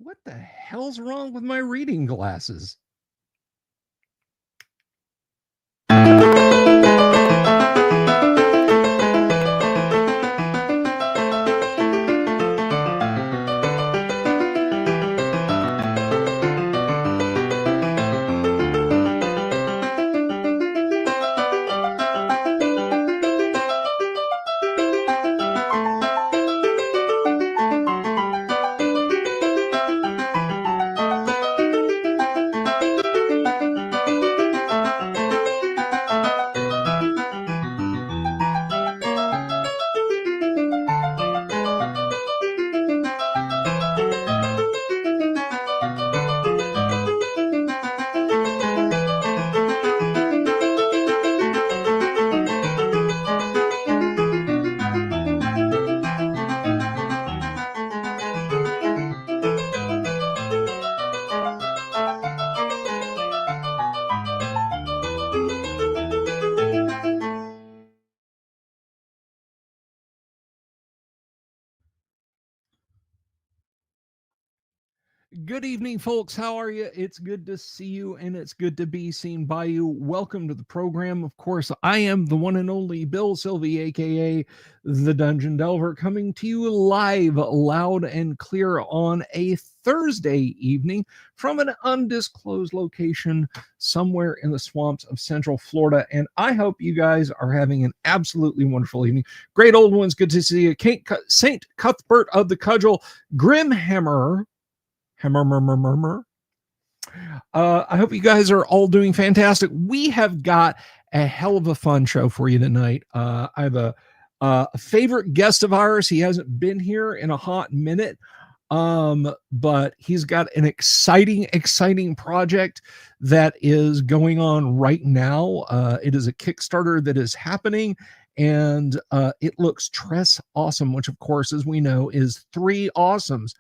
What the hell's wrong with my reading glasses? Good evening, folks. How are you? It's good to see you, and it's good to be seen by you. Welcome to the program. Of course, I am the one and only Bill Sylvie, aka the Dungeon Delver, coming to you live, loud and clear on a Thursday evening from an undisclosed location somewhere in the swamps of Central Florida. And I hope you guys are having an absolutely wonderful evening. Great old ones. Good to see you. Saint Cuthbert of the Cudgel, Grimhammer. I hope you guys are all doing fantastic. We have got a hell of a fun show for you tonight. I have a favorite guest of ours. He hasn't been here in a hot minute, but he's got an exciting project that is going on right now. It is a Kickstarter that is happening, and it looks Tress awesome, which of course, as we know, is three awesomes.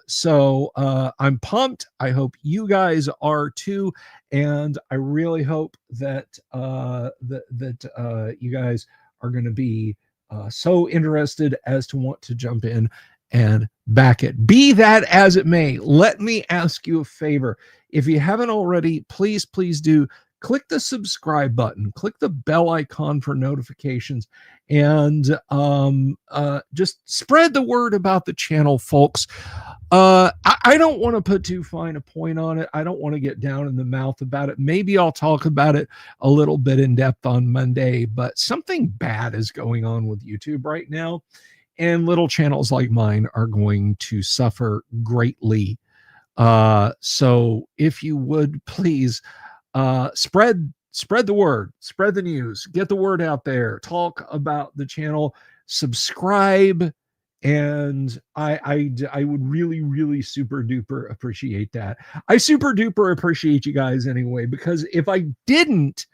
So I'm pumped. I hope you guys are too, and I really hope that you guys are going to be so interested as to want to jump in and back it. Be that as it may, let me ask you a favor. If you haven't already, please do click the subscribe button, click the bell icon for notifications, and just spread the word about the channel, folks. I don't want to put too fine a point on it. I don't want to get down in the mouth about it. Maybe I'll talk about it a little bit in depth on Monday, but something bad is going on with YouTube right now, and little channels like mine are going to suffer greatly. So if you would please spread the word, spread the news, get the word out there, talk about the channel, subscribe, and I would really super duper appreciate that. I super duper appreciate you guys anyway, because if I didn't,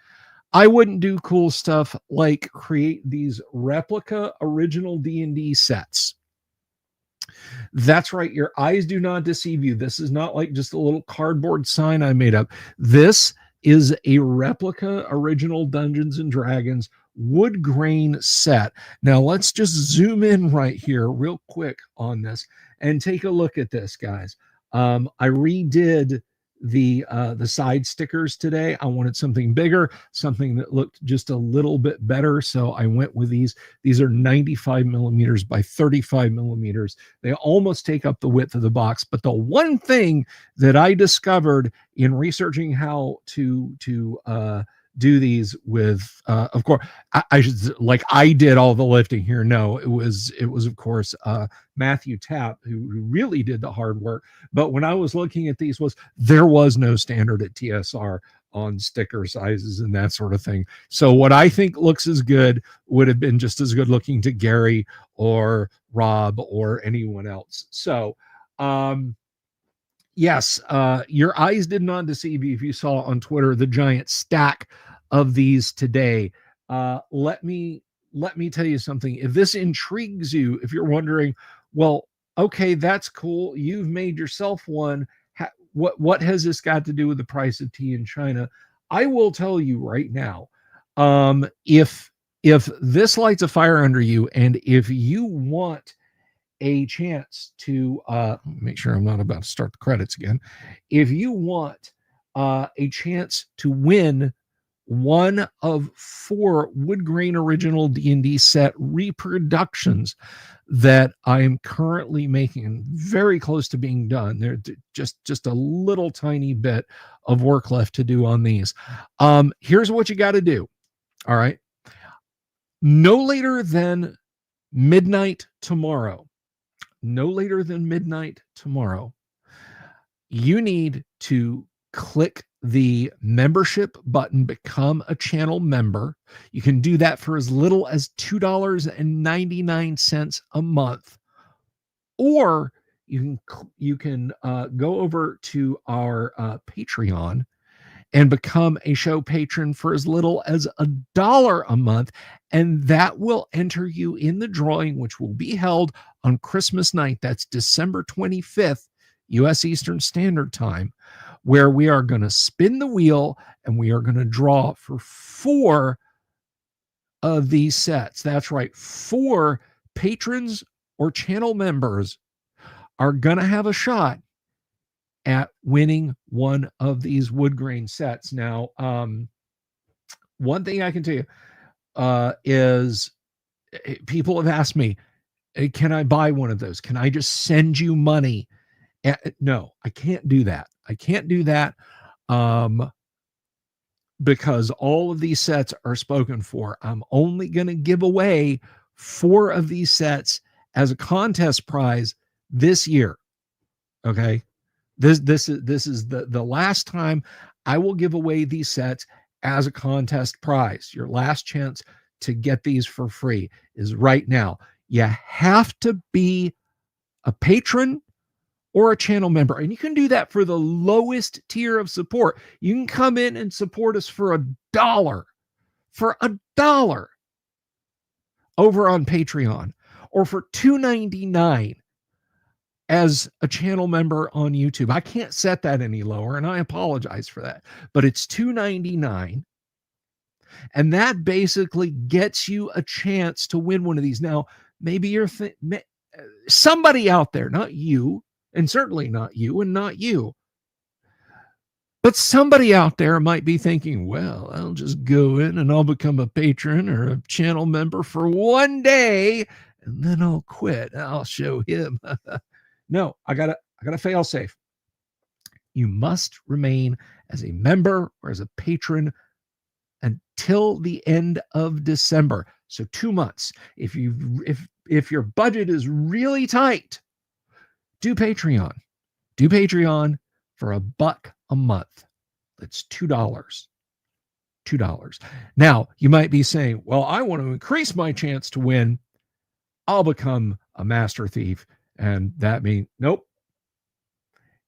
I wouldn't do cool stuff like create these replica original D&D sets. That's right. Your eyes do not deceive you. This is not like just a little cardboard sign I made up. This is a replica original Dungeons and Dragons wood grain set. Now let's just zoom in right here real quick on this and take a look at this, guys. I redid the side stickers today. I wanted something bigger, something that looked just a little bit better, so I went with these. These are 95 millimeters by 35 millimeters. They almost take up the width of the box. But the one thing that I discovered in researching how to do these with, of course, I should, like, I did all the lifting here. No, it was of course Matthew Tapp who really did the hard work. But when I was looking at these, there was no standard at TSR on sticker sizes and that sort of thing. So what I think looks as good would have been just as good looking to Gary or Rob or anyone else. So yes, your eyes did not deceive you if you saw on Twitter the giant stack of these today. Let me tell you something. If this intrigues you, if you're wondering, well, okay, that's cool, you've made yourself one. What has this got to do with the price of tea in China? I will tell you right now. If this lights a fire under you, and if you want a chance to make sure I'm not about to start the credits again. If you want a chance to win one of 4 wood grain original D&D set reproductions that I am currently making and very close to being done. They're just a little tiny bit of work left to do on these. Here's what you got to do. All right. No later than midnight tomorrow, you need to click the membership button, become a channel member. You can do that for as little as $2.99 a month, or you can go over to our Patreon and become a show patron for as little as $1 a month, and that will enter you in the drawing, which will be held on Christmas night. That's December 25th, U.S. Eastern Standard Time, where we are going to spin the wheel and we are going to draw for 4 of these sets. That's right, 4 patrons or channel members are going to have a shot at winning one of these wood grain sets. Now, one thing I can tell you is people have asked me, can I buy one of those? Can I just send you money? No, I can't do that. I can't do that because all of these sets are spoken for. I'm only going to give away 4 of these sets as a contest prize this year. Okay. This is the last time I will give away these sets as a contest prize. Your last chance to get these for free is right now. You have to be a patron or a channel member, and you can do that for the lowest tier of support. You can come in and support us for $1, over on Patreon, or for $2.99 as a channel member on YouTube. I can't set that any lower, and I apologize for that, but it's $2.99, and that basically gets you a chance to win one of these. Now, maybe you're somebody out there, not you, and certainly not you, and not you, but somebody out there might be thinking, well, I'll just go in and I'll become a patron or a channel member for one day, and then I'll quit. I'll show him. No, I gotta fail safe. You must remain as a member or as a patron until the end of December. So 2 months. If your budget is really tight, do Patreon. Do Patreon for $1 a month. That's $2. $2. Now, you might be saying, well, I want to increase my chance to win. I'll become a master thief. And that means, nope.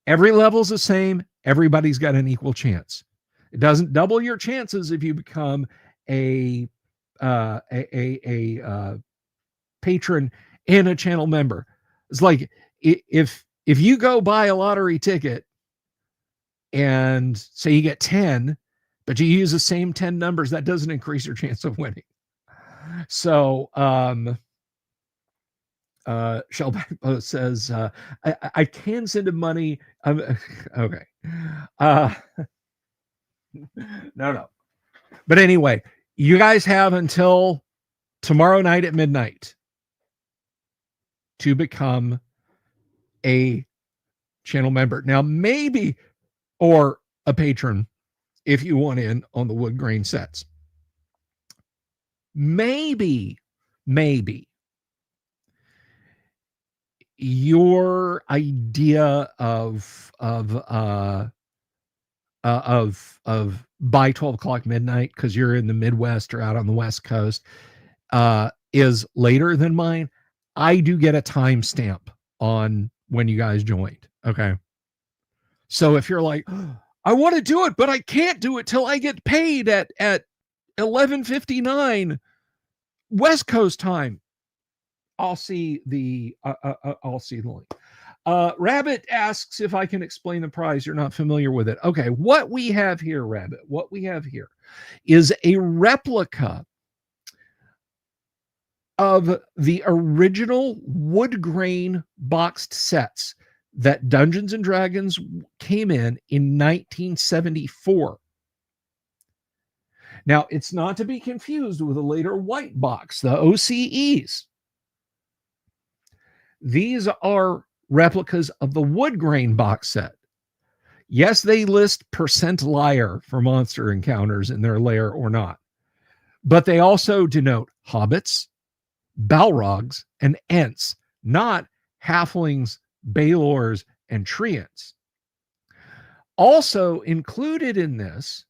Every level's the same. Everybody's got an equal chance. It doesn't double your chances if you become a patron and a channel member. It's like if you go buy a lottery ticket and say you get 10, but you use the same 10 numbers, that doesn't increase your chance of winning. So Shellback says, I can send him money. Okay. No. But anyway, you guys have until tomorrow night at midnight to become a channel member. Now, maybe, or a patron, if you want in on the wood grain sets. Maybe your idea of by 12 o'clock midnight, because you're in the Midwest or out on the West Coast, is later than mine. I do get a timestamp on when you guys joined. Okay. So if you're like, oh, I want to do it, but I can't do it till I get paid at 11:59 West Coast time, I'll see the link. Rabbit asks if I can explain the prize. You're not familiar with it. Okay, what we have here, Rabbit, what we have here is a replica of the original wood grain boxed sets that Dungeons and Dragons came in 1974. Now, it's not to be confused with a later white box, the OCEs. These are replicas of the wood grain box set. Yes, they list percent liar for monster encounters in their lair or not, but they also denote hobbits, balrogs, and ents, not halflings, balors, and treants. Also included in this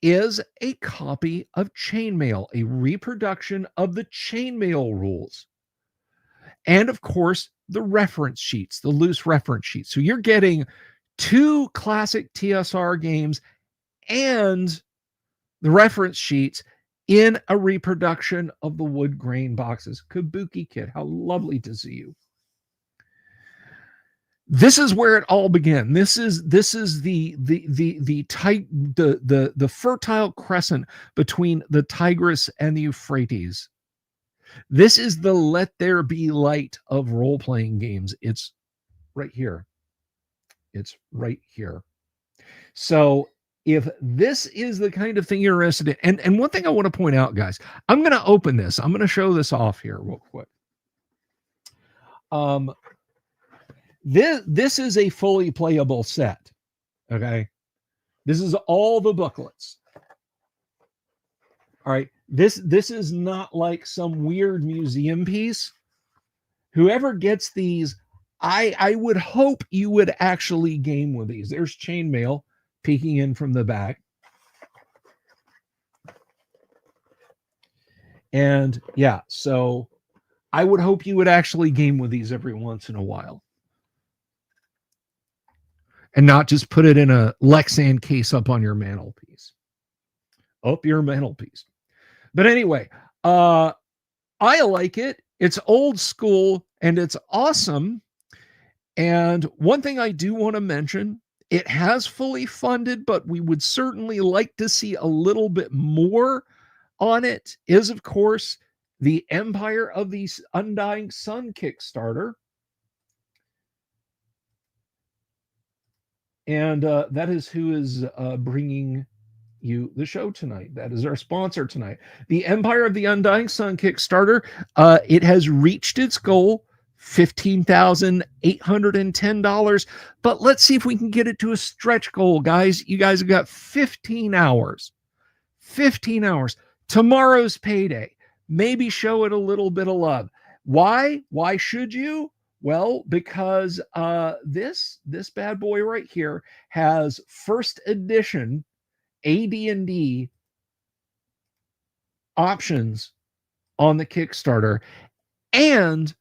is a copy of Chainmail, a reproduction of the Chainmail rules. And of course, the reference sheets, the loose reference sheets. So you're getting 2 classic TSR games and the reference sheets in a reproduction of the wood grain boxes. Kabuki Kid, how lovely to see you. This is where it all began. This is the fertile crescent between the Tigris and the Euphrates. This is the let there be light of role-playing games. It's right here. It's right here. So if this is the kind of thing you're interested in, and one thing I want to point out, guys, I'm going to open this. I'm going to show this off here real quick. This is a fully playable set. Okay. This is all the booklets. All right. This is not like some weird museum piece. Whoever gets these, I would hope you would actually game with these. There's Chainmail peeking in from the back. And yeah, so I would hope you would actually game with these every once in a while. And not just put it in a Lexan case up on your mantelpiece. Up your mantelpiece. But anyway, I like it. It's old school and it's awesome. And one thing I do want to mention, it has fully funded, but we would certainly like to see a little bit more on it, is, of course, the Empire of the Undying Sun Kickstarter. And that is who is bringing you the show tonight. That is our sponsor tonight. The Empire of the Undying Sun Kickstarter. It has reached its goal, $15,810. But let's see if we can get it to a stretch goal, guys. You guys have got 15 hours. 15 hours. Tomorrow's payday. Maybe show it a little bit of love. Why? Why should you? Well, because this bad boy right here has first edition AD&D options on the Kickstarter, and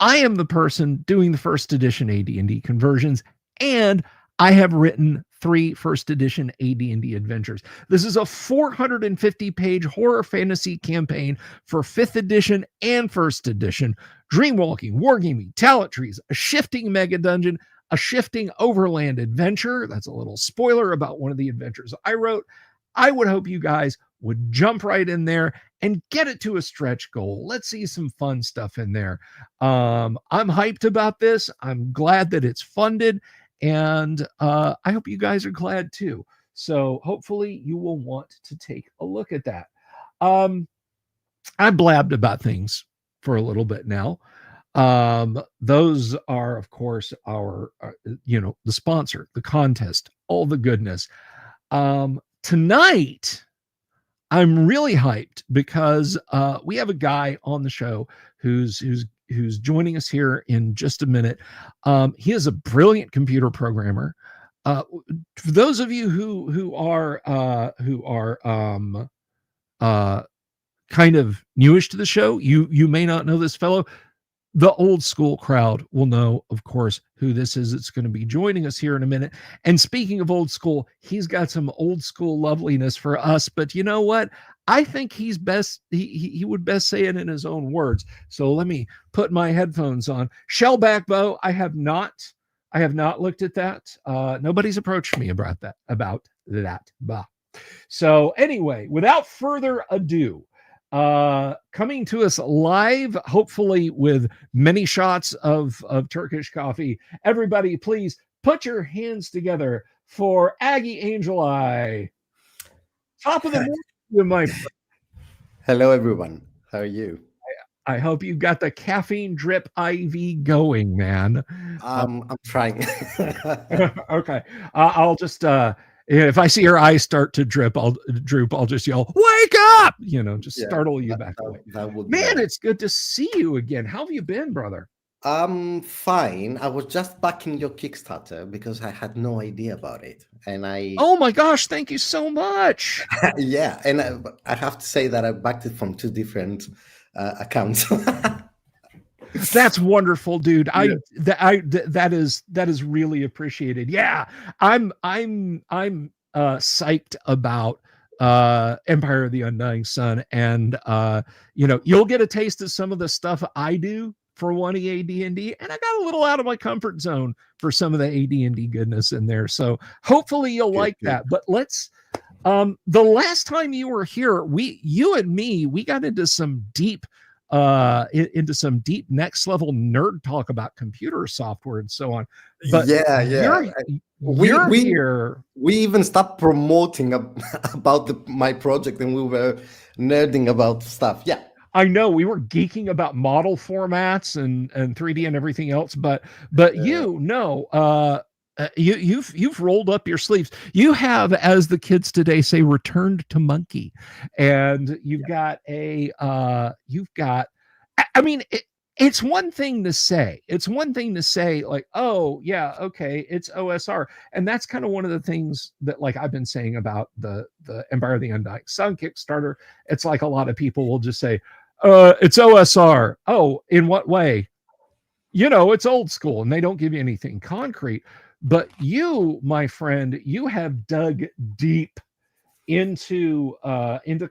I am the person doing the first edition AD&D conversions, and I have written 3 first edition AD&D adventures. This is a 450-page horror fantasy campaign for 5th edition and first edition. Dreamwalking, wargaming, talent trees, a shifting mega dungeon, a shifting overland adventure. That's a little spoiler about one of the adventures I wrote. I would hope you guys would jump right in there and get it to a stretch goal. Let's see some fun stuff in there. I'm hyped about this. I'm glad that it's funded. And I hope you guys are glad too. So hopefully you will want to take a look at that. I blabbed about things for a little bit now. Those are, of course, our, the sponsor, the contest, all the goodness. Tonight, I'm really hyped because we have a guy on the show who's joining us here in just a minute. He is a brilliant computer programmer. For those of you who are kind of newish to the show, you may not know this fellow. The old school crowd will know, of course, who this is. It's going to be joining us here in a minute. And speaking of old school, he's got some old school loveliness for us. But you know what? I think he's best. He would best say it in his own words. So let me put my headphones on. Shellback bow. I have not looked at that. Nobody's approached me about that. Bah. So anyway, without further ado, coming to us live, hopefully with many shots of Turkish coffee. Everybody, please put your hands together for Aggie Angel Eye. Top of the morning, my friend. Hello, everyone. How are you? I hope you got the caffeine drip IV going, man. I'm trying. Okay. I'll just if I see your eyes start to droop, I'll just yell, "Wake up!" Just Yeah, startle you back awake. that would be Man, nice. it's good to see you again. How have you been, brother? I'm fine. I was just backing your Kickstarter because I had no idea about it, and Oh my gosh, thank you so much. yeah, and I have to say that I backed it from two different accounts. That's wonderful, dude. Yeah. That is really appreciated. Yeah, I'm psyched about Empire of the Undying Sun, and you'll get a taste of some of the stuff I do for 1EA D&D, and I got a little out of my comfort zone for some of the AD&D goodness in there. So hopefully you'll Good, like good. that. But let's the last time you were here, you and me, we got into some deep next level nerd talk about computer software and so on. But Yeah, you're yeah. We you're we here. we even stopped promoting about my project, and we were nerding about stuff. Yeah. I know we were geeking about model formats and 3D and everything else, but you've rolled up your sleeves. You have, as the kids today say, returned to monkey, and you've got I mean, it's one thing to say. It's one thing to say, like, oh yeah, okay, it's OSR, and that's kind of one of the things that, like, I've been saying about the Empire of the Undying Sun Kickstarter. It's like a lot of people will just say, it's OSR. Oh, in what way? It's old school, and they don't give you anything concrete. But you, my friend, you have dug deep into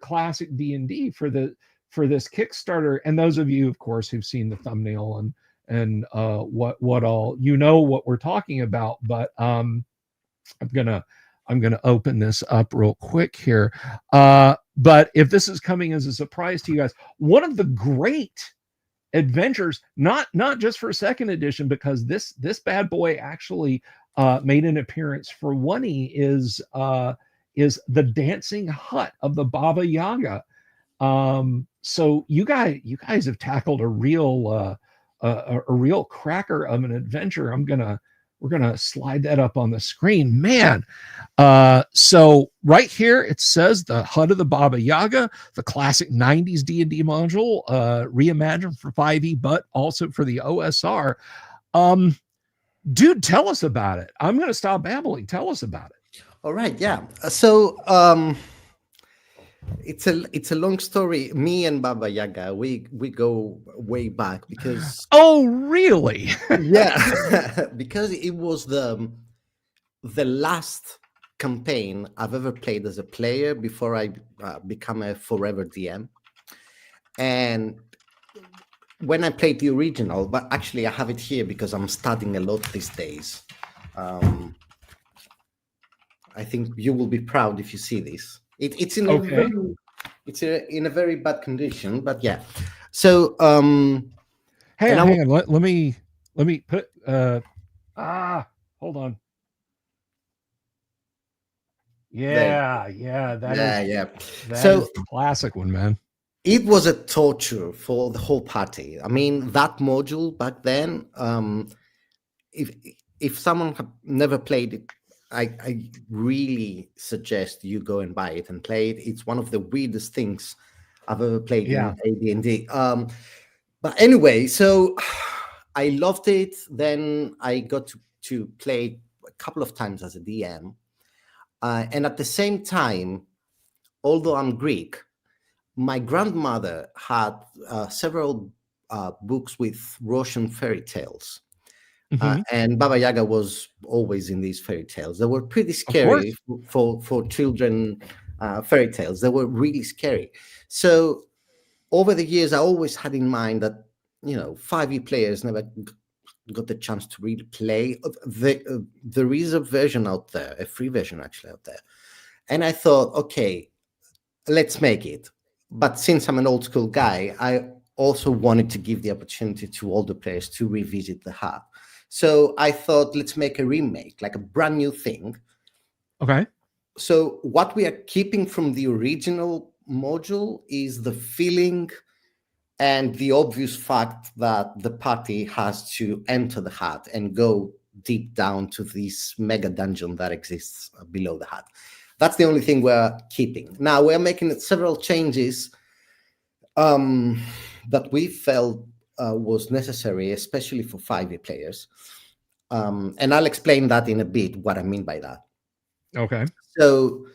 classic D&D for this Kickstarter. And those of you, of course, who've seen the thumbnail and what all, what we're talking about. But I'm gonna open this up real quick here. But if this is coming as a surprise to you guys, one of the great adventures, not just for second edition, because this bad boy actually made an appearance for 1E, is the dancing hut of the Baba Yaga. So you guys have tackled a real real cracker of an adventure. We're gonna slide that up on the screen, man. So right here it says the hut of the Baba Yaga, the classic 90s D&D module, reimagined for 5e, but also for the OSR. Dude, tell us about it. I'm gonna stop babbling. Tell us about it. All right. Yeah. So it's a long story. Me and Baba Yaga, we go way back because Oh, really? yeah, because it was the last campaign I've ever played as a player before I become a forever DM. And when I played the original, but actually I have it here because I'm studying a lot these days. I think you will be proud if you see this. It's in Okay. in a very bad condition, but yeah. So Hang on. Let me put hold on. Yeah, that is the classic one, man. It was a torture for the whole party. I mean, that module back then, if someone had never played it, I really suggest you go and buy it and play it. It's one of the weirdest things I've ever played in AD&D. But anyway, so I loved it. Then I got to play a couple of times as a DM. And at the same time, although I'm Greek, my grandmother had several books with Russian fairy tales. And Baba Yaga was always in these fairy tales. They were pretty scary for children fairy tales. They were really scary. So over the years, I always had in mind that, 5e players never got the chance to really play. There is a version out there, a free version actually out there. And I thought, okay, let's make it. But since I'm an old school guy, I also wanted to give the opportunity to older players to revisit the hut. So I thought, let's make a remake, like a brand new thing. Okay. So what we are keeping from the original module is the feeling and the obvious fact that the party has to enter the hut and go deep down to this mega dungeon that exists below the hut. That's the only thing we're keeping. Now we're making several changes that we felt was necessary, especially for 5e players. And I'll explain that in a bit, what I mean by that. Okay. So,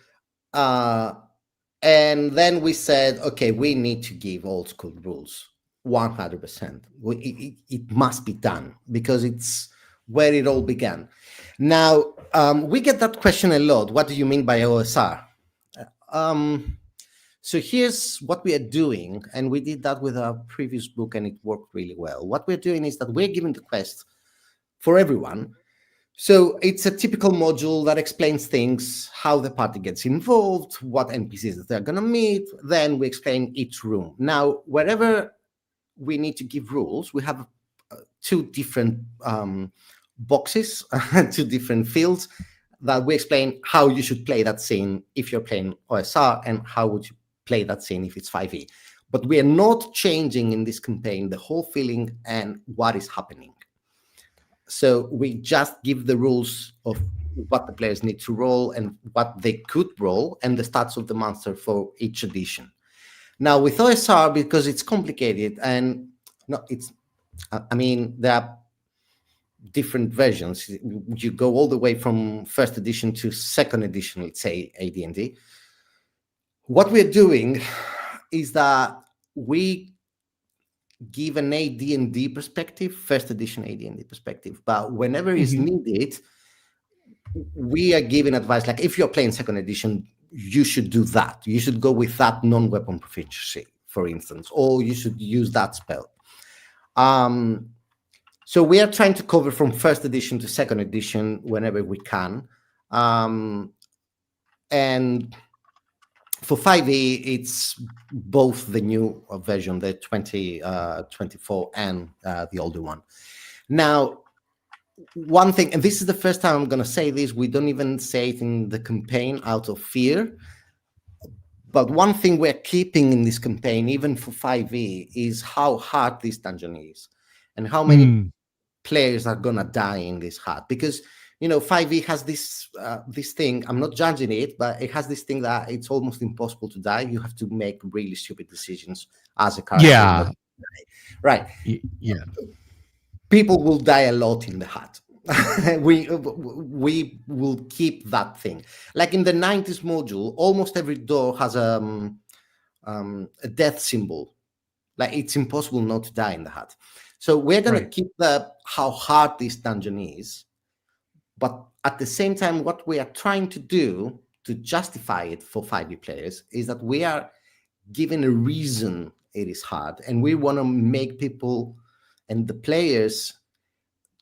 and then we said, okay, we need to give old school rules 100%. It must be done because it's where it all began. Now, we get that question a lot. What do you mean by OSR? So here's what we are doing, and we did that with our previous book, and it worked really well. What we're doing is that we're giving the quest for everyone. So it's a typical module that explains things, how the party gets involved, what NPCs that they're going to meet. Then we explain each room. Now, wherever we need to give rules, we have two different boxes, two different fields that we explain how you should play that scene if you're playing OSR, and how would you play that scene if it's 5e. But we are not changing in this campaign the whole feeling and what is happening. So we just give the rules of what the players need to roll and what they could roll, and the stats of the monster for each edition. Now with OSR, because it's complicated, and no, it's, I mean, there are different versions. You go all the way from first edition to second edition, let's say AD&D. What we're doing is that we give an AD&D perspective, first edition AD&D perspective, but whenever is needed, we are giving advice, like if you're playing second edition, you should do that. You should go with that non-weapon proficiency, for instance, or you should use that spell. So we are trying to cover from first edition to second edition whenever we can. And for 5e, it's both the new version, the 2024, and the older one. Now, one thing, and this is the first time I'm going to say this, we don't even say it in the campaign out of fear, but one thing we're keeping in this campaign, even for 5e, is how hard this dungeon is and how many players are going to die in this hut. Because, you know, 5e has this this thing, I'm not judging it, but it has this thing that it's almost impossible to die. You have to make really stupid decisions as a character. Yeah. Right. Yeah. People will die a lot in the hut. we will keep that thing. Like in the 90s module, almost every door has a death symbol. Like it's impossible not to die in the hut. So we're going to keep how hard this dungeon is. But at the same time, what we are trying to do to justify it for 5e players is that we are given a reason it is hard. And we want to make people and the players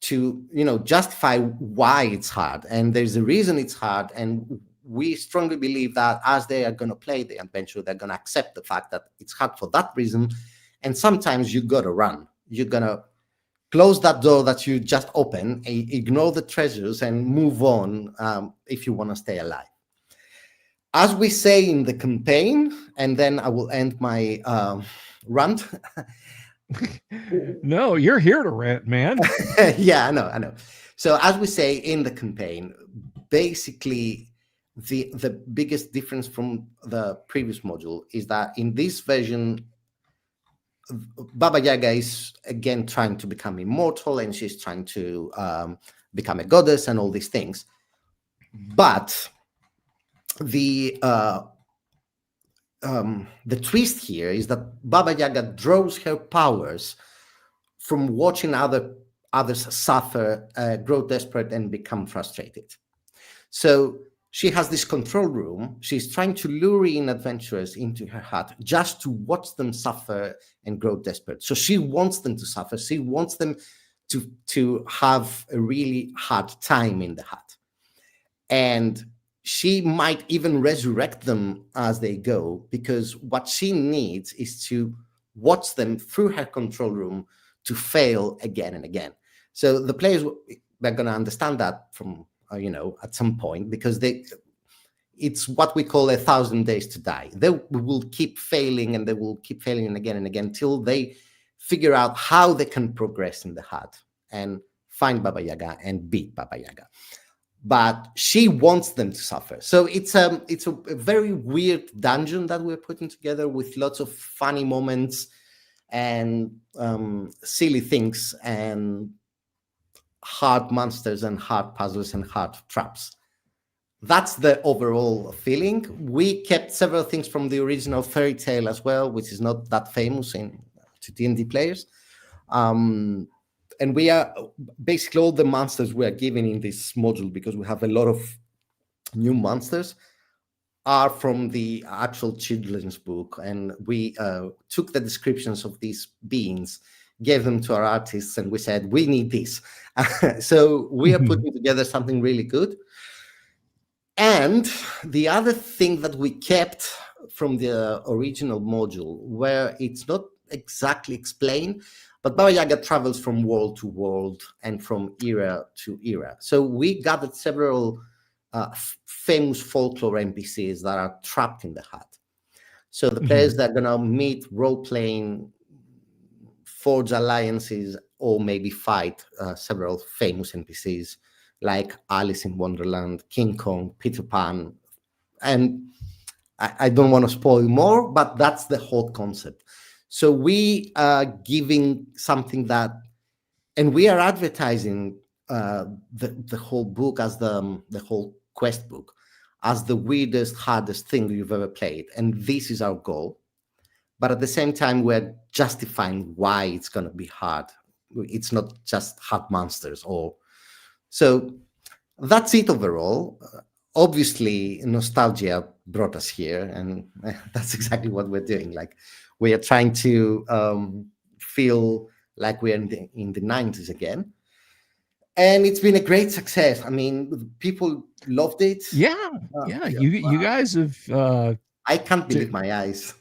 to, you know, justify why it's hard. And there's a reason it's hard. And we strongly believe that as they are going to play the adventure, they're going to accept the fact that it's hard for that reason. And sometimes you got to run. You're going to close that door that you just opened, ignore the treasures, and move on if you want to stay alive. As we say in the campaign, and then I will end my rant. No, you're here to rant, man. Yeah, I know. So as we say in the campaign, basically the biggest difference from the previous module is that in this version, Baba Yaga is again trying to become immortal, and she's trying to become a goddess and all these things. But the twist here is that Baba Yaga draws her powers from watching others suffer, grow desperate, and become frustrated. So she has this control room. She's trying to lure in adventurers into her hut just to watch them suffer and grow desperate. So she wants them to suffer. She wants them to have a really hard time in the hut. And she might even resurrect them as they go, because what she needs is to watch them through her control room to fail again and again. So the players, they're going to understand that from, at some point, because it's what we call 1,000 days to die. They will keep failing, and they will keep failing again and again until they figure out how they can progress in the hut and find Baba Yaga and beat Baba Yaga. But she wants them to suffer. So it's a very weird dungeon that we're putting together, with lots of funny moments and silly things and hard monsters and hard puzzles and hard traps. That's the overall feeling. We kept several things from the original fairy tale as well, which is not that famous to D&D players. And we are basically, all the monsters we are given in this module, because we have a lot of new monsters, are from the actual children's book. And we took the descriptions of these beings, gave them to our artists, and we said, we need this. So we are putting together something really good. And the other thing that we kept from the original module, where it's not exactly explained, but Baba Yaga travels from world to world and from era to era. So we gathered several famous folklore NPCs that are trapped in the hut. So the players that are going to meet, role-playing, forge alliances, or maybe fight several famous NPCs like Alice in Wonderland, King Kong, Peter Pan. And I don't want to spoil more, but that's the whole concept. So we are giving something that, and we are advertising the whole book as the whole quest book as the weirdest, hardest thing you've ever played. And this is our goal. But at the same time, we're justifying why it's going to be hard. It's not just hard monsters. So that's it overall. Obviously, nostalgia brought us here, and that's exactly what we're doing. Like, we are trying to feel like we're in the 90s again. And it's been a great success. I mean, people loved it. Yeah. You guys have... I can't believe my eyes.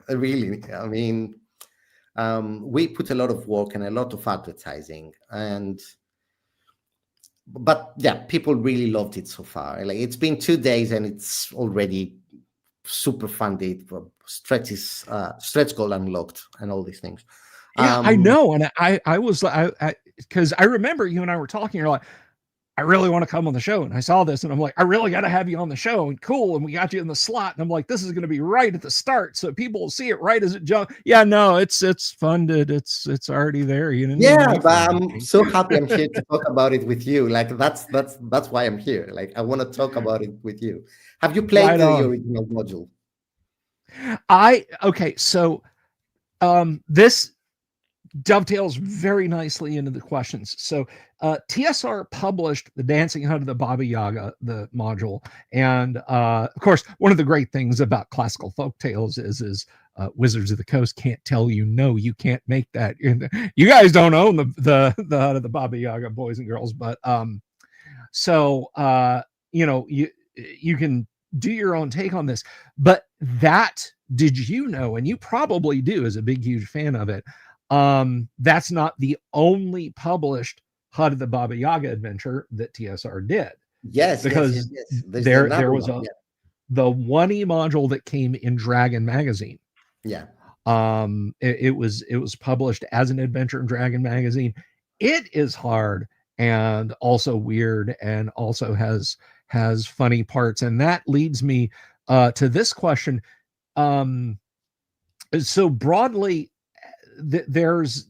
Really. I mean, we put a lot of work and a lot of advertising, but yeah, people really loved it so far. Like, it's been 2 days and it's already super funded. Stretch goal unlocked and all these things. Yeah, I know. And I was, because I remember you and I were talking, you're like, I really want to come on the show. And I saw this and I'm like, I really got to have you on the show. And cool. And we got you in the slot. And I'm like, this is going to be right at the start, so people will see it right as it jumps. Yeah, no, it's funded. It's already there. You know. Yeah, but I'm so happy I'm here to talk about it with you. Like, that's why I'm here. Like, I want to talk about it with you. Have you played the original module? Okay. So this dovetails very nicely into the questions. So TSR published the Dancing Hut of the Baba Yaga, the module. And of course, one of the great things about classical folk tales is Wizards of the Coast can't tell you, no, you can't make that. You guys don't own the Hut of the Baba Yaga, boys and girls. But you can do your own take on this. But did you know, and you probably do as a big, huge fan of it, that's not the only published Hut of the Baba Yaga adventure that TSR did. Yes, because yes. There was the 1E module that came in Dragon magazine. Yeah. It was published as an adventure in Dragon magazine. It is hard and also weird and also has funny parts. And that leads me to this question. So broadly, there's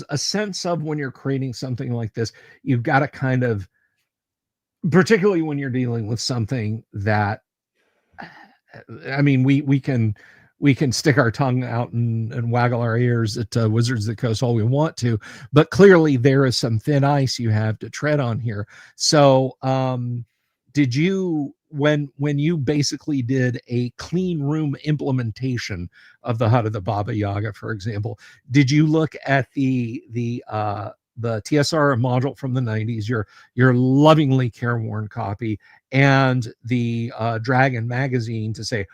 a sense of, when you're creating something like this, you've got to kind of, particularly when you're dealing with something that, I mean, we can stick our tongue out and waggle our ears at Wizards of the Coast all we want to, but clearly there is some thin ice you have to tread on here. So did you, when you basically did a clean room implementation of the Hut of the Baba Yaga, for example, did you look at the TSR module from the 90s, your lovingly careworn copy, and the Dragon magazine to say,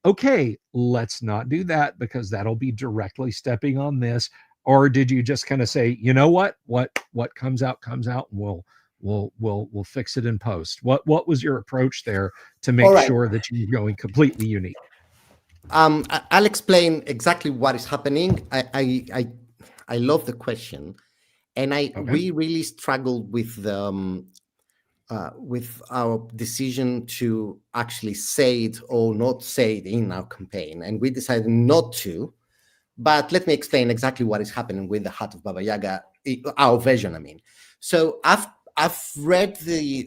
okay, let's not do that because that'll be directly stepping on this? Or did you just kind of say, you know what comes out, and we'll fix it in post? What was your approach there to make sure that you're going completely unique? I'll explain exactly what is happening. I love the question, and we really struggled with our decision to actually say it or not say it in our campaign, and we decided not to. But let me explain exactly what is happening with the Heart of Baba Yaga, our version, I mean. So I've read the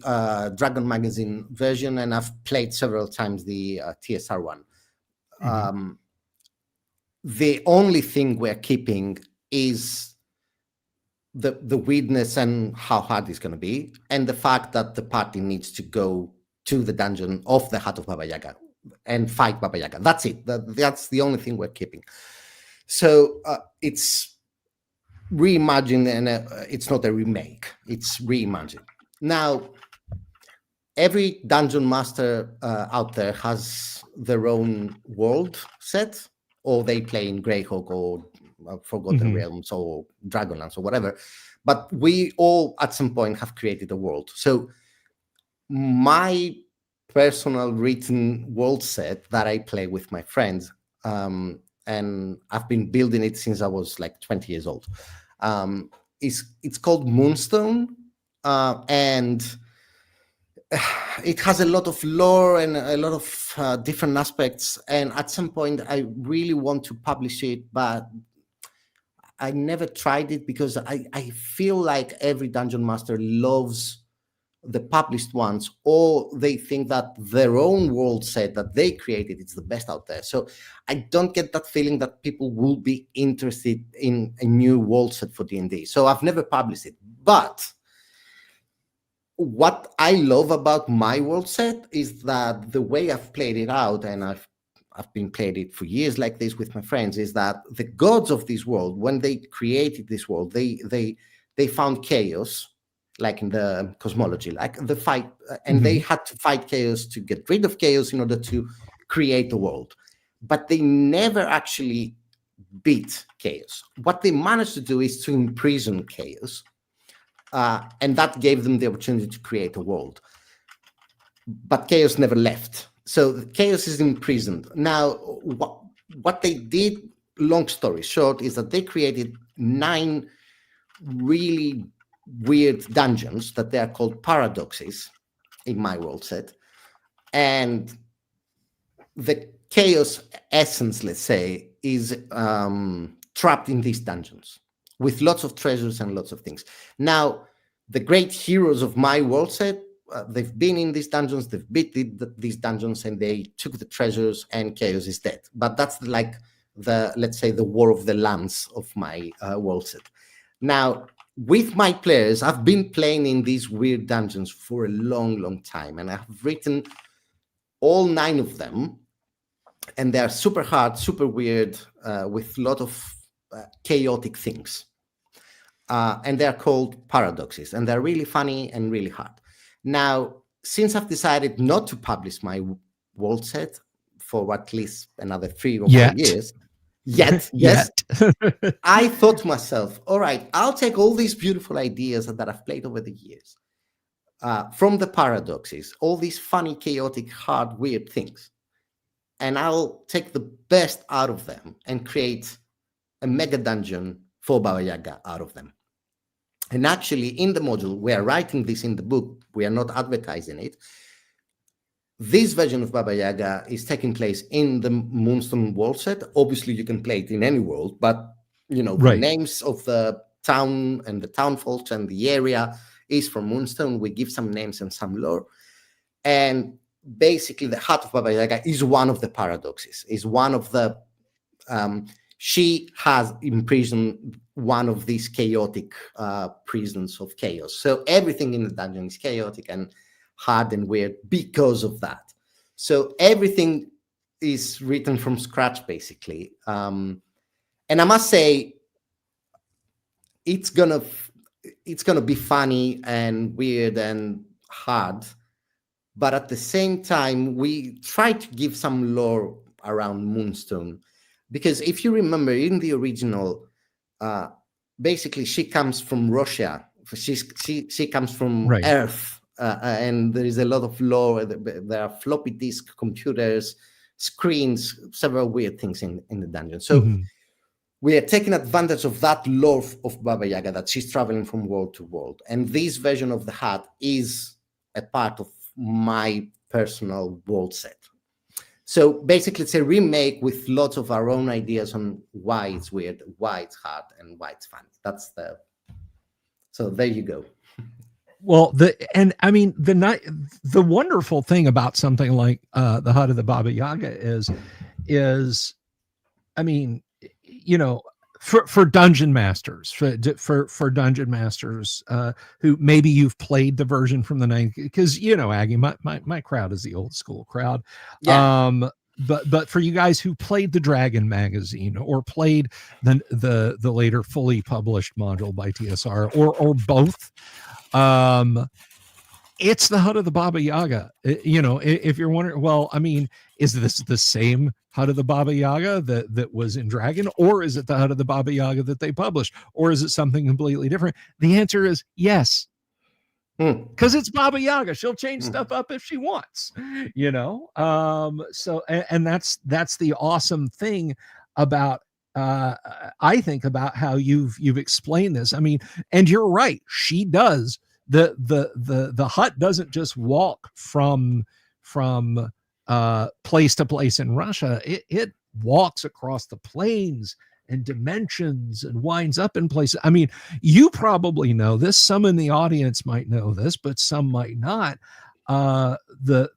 Dragon magazine version, and I've played several times the TSR one. The only thing we're keeping is the weirdness and how hard it's going to be, and the fact that the party needs to go to the dungeon of the Heart of Baba Yaga and fight Baba Yaga. That's it. That's the only thing we're keeping. So it's reimagined, and it's not a remake. It's reimagined. Now, every dungeon master out there has their own world set, or they play in Greyhawk or Forgotten Realms or Dragonlance or whatever. But we all, at some point, have created a world. So my personal written world set that I play with my friends, and I've been building it since I was like 20 years old. It's called Moonstone, and it has a lot of lore and a lot of different aspects. And at some point, I really want to publish it, but I never tried it because I feel like every dungeon master loves the published ones, or they think that their own world set that they created is the best out there. So I don't get that feeling that people will be interested in a new world set for D&D. So I've never published it. But what I love about my world set is that the way I've played it out, and I've been playing it for years like this with my friends, is that the gods of this world, when they created this world, they found chaos, like in the cosmology, like the fight, and they had to fight chaos to get rid of chaos in order to create the world. But they never actually beat chaos. What they managed to do is to imprison chaos, and that gave them the opportunity to create a world. But chaos never left. So the chaos is imprisoned. Now, what they did, long story short, is that they created 9 really weird dungeons that they are called paradoxes in my world set. And the chaos essence, let's say, is trapped in these dungeons with lots of treasures and lots of things. Now, the great heroes of my world set, they've been in these dungeons, they've beat these dungeons, and they took the treasures, and chaos is dead. But that's like let's say, the war of the lands of my world set. Now, with my players, I've been playing in these weird dungeons for a long, long time, and I've written all 9 of them, and they're super hard, super weird, with a lot of chaotic things. And they're called paradoxes, and they're really funny and really hard. Now, since I've decided not to publish my world set for at least another 3 or 4 years, yes, I thought to myself, all right, I'll take all these beautiful ideas that I've played over the years, from the paradoxes, all these funny, chaotic, hard, weird things, and I'll take the best out of them and create a mega dungeon for Baba Yaga out of them. And actually, in the module, we are writing this in the book, we are not advertising it. This version of Baba Yaga is taking place in the Moonstone world set. Obviously, you can play it in any world, but the names of the town and the town folks and the area is from Moonstone. We give some names and some lore. And basically, the Heart of Baba Yaga is one of the paradoxes, is one of the... she has imprisoned one of these chaotic prisons of chaos. So everything in the dungeon is chaotic and hard and weird because of that. So everything is written from scratch, basically. And I must say, it's gonna it's going to be funny and weird and hard, but at the same time, we try to give some lore around Moonstone, because if you remember in the original, basically she comes from Russia. She comes from Right. Earth, and there is a lot of lore. There are floppy disk computers, screens, several weird things in the dungeon. So we are taking advantage of that lore of Baba Yaga, that she's traveling from world to world. And this version of the hat is a part of my personal world set. So basically, it's a remake with lots of our own ideas on why it's weird, why it's hard, and why it's fun. So there you go. Well, the wonderful thing about something like the Hut of the Baba Yaga is, I mean, you know, for dungeon masters, for dungeon masters who maybe you've played the version from the 90s, because, you know, Aggie, my crowd is the old school crowd. Yeah. But for you guys who played the Dragon magazine or played the later fully published module by TSR, or both, it's the Hut of the Baba Yaga. You know, if you're wondering, well, I mean, is this the same Hut of the Baba Yaga that was in Dragon, or is it the Hut of the Baba Yaga that they published, or is it something completely different? The answer is yes, because it's Baba Yaga. She'll change stuff up if she wants, you know. So and that's the awesome thing about I think about how you've explained this. I mean, and you're right, she does. The hut doesn't just walk from place to place in Russia. It walks across the plains and dimensions and winds up in places. I mean, you probably know this. Some in the audience might know this, but some might not. The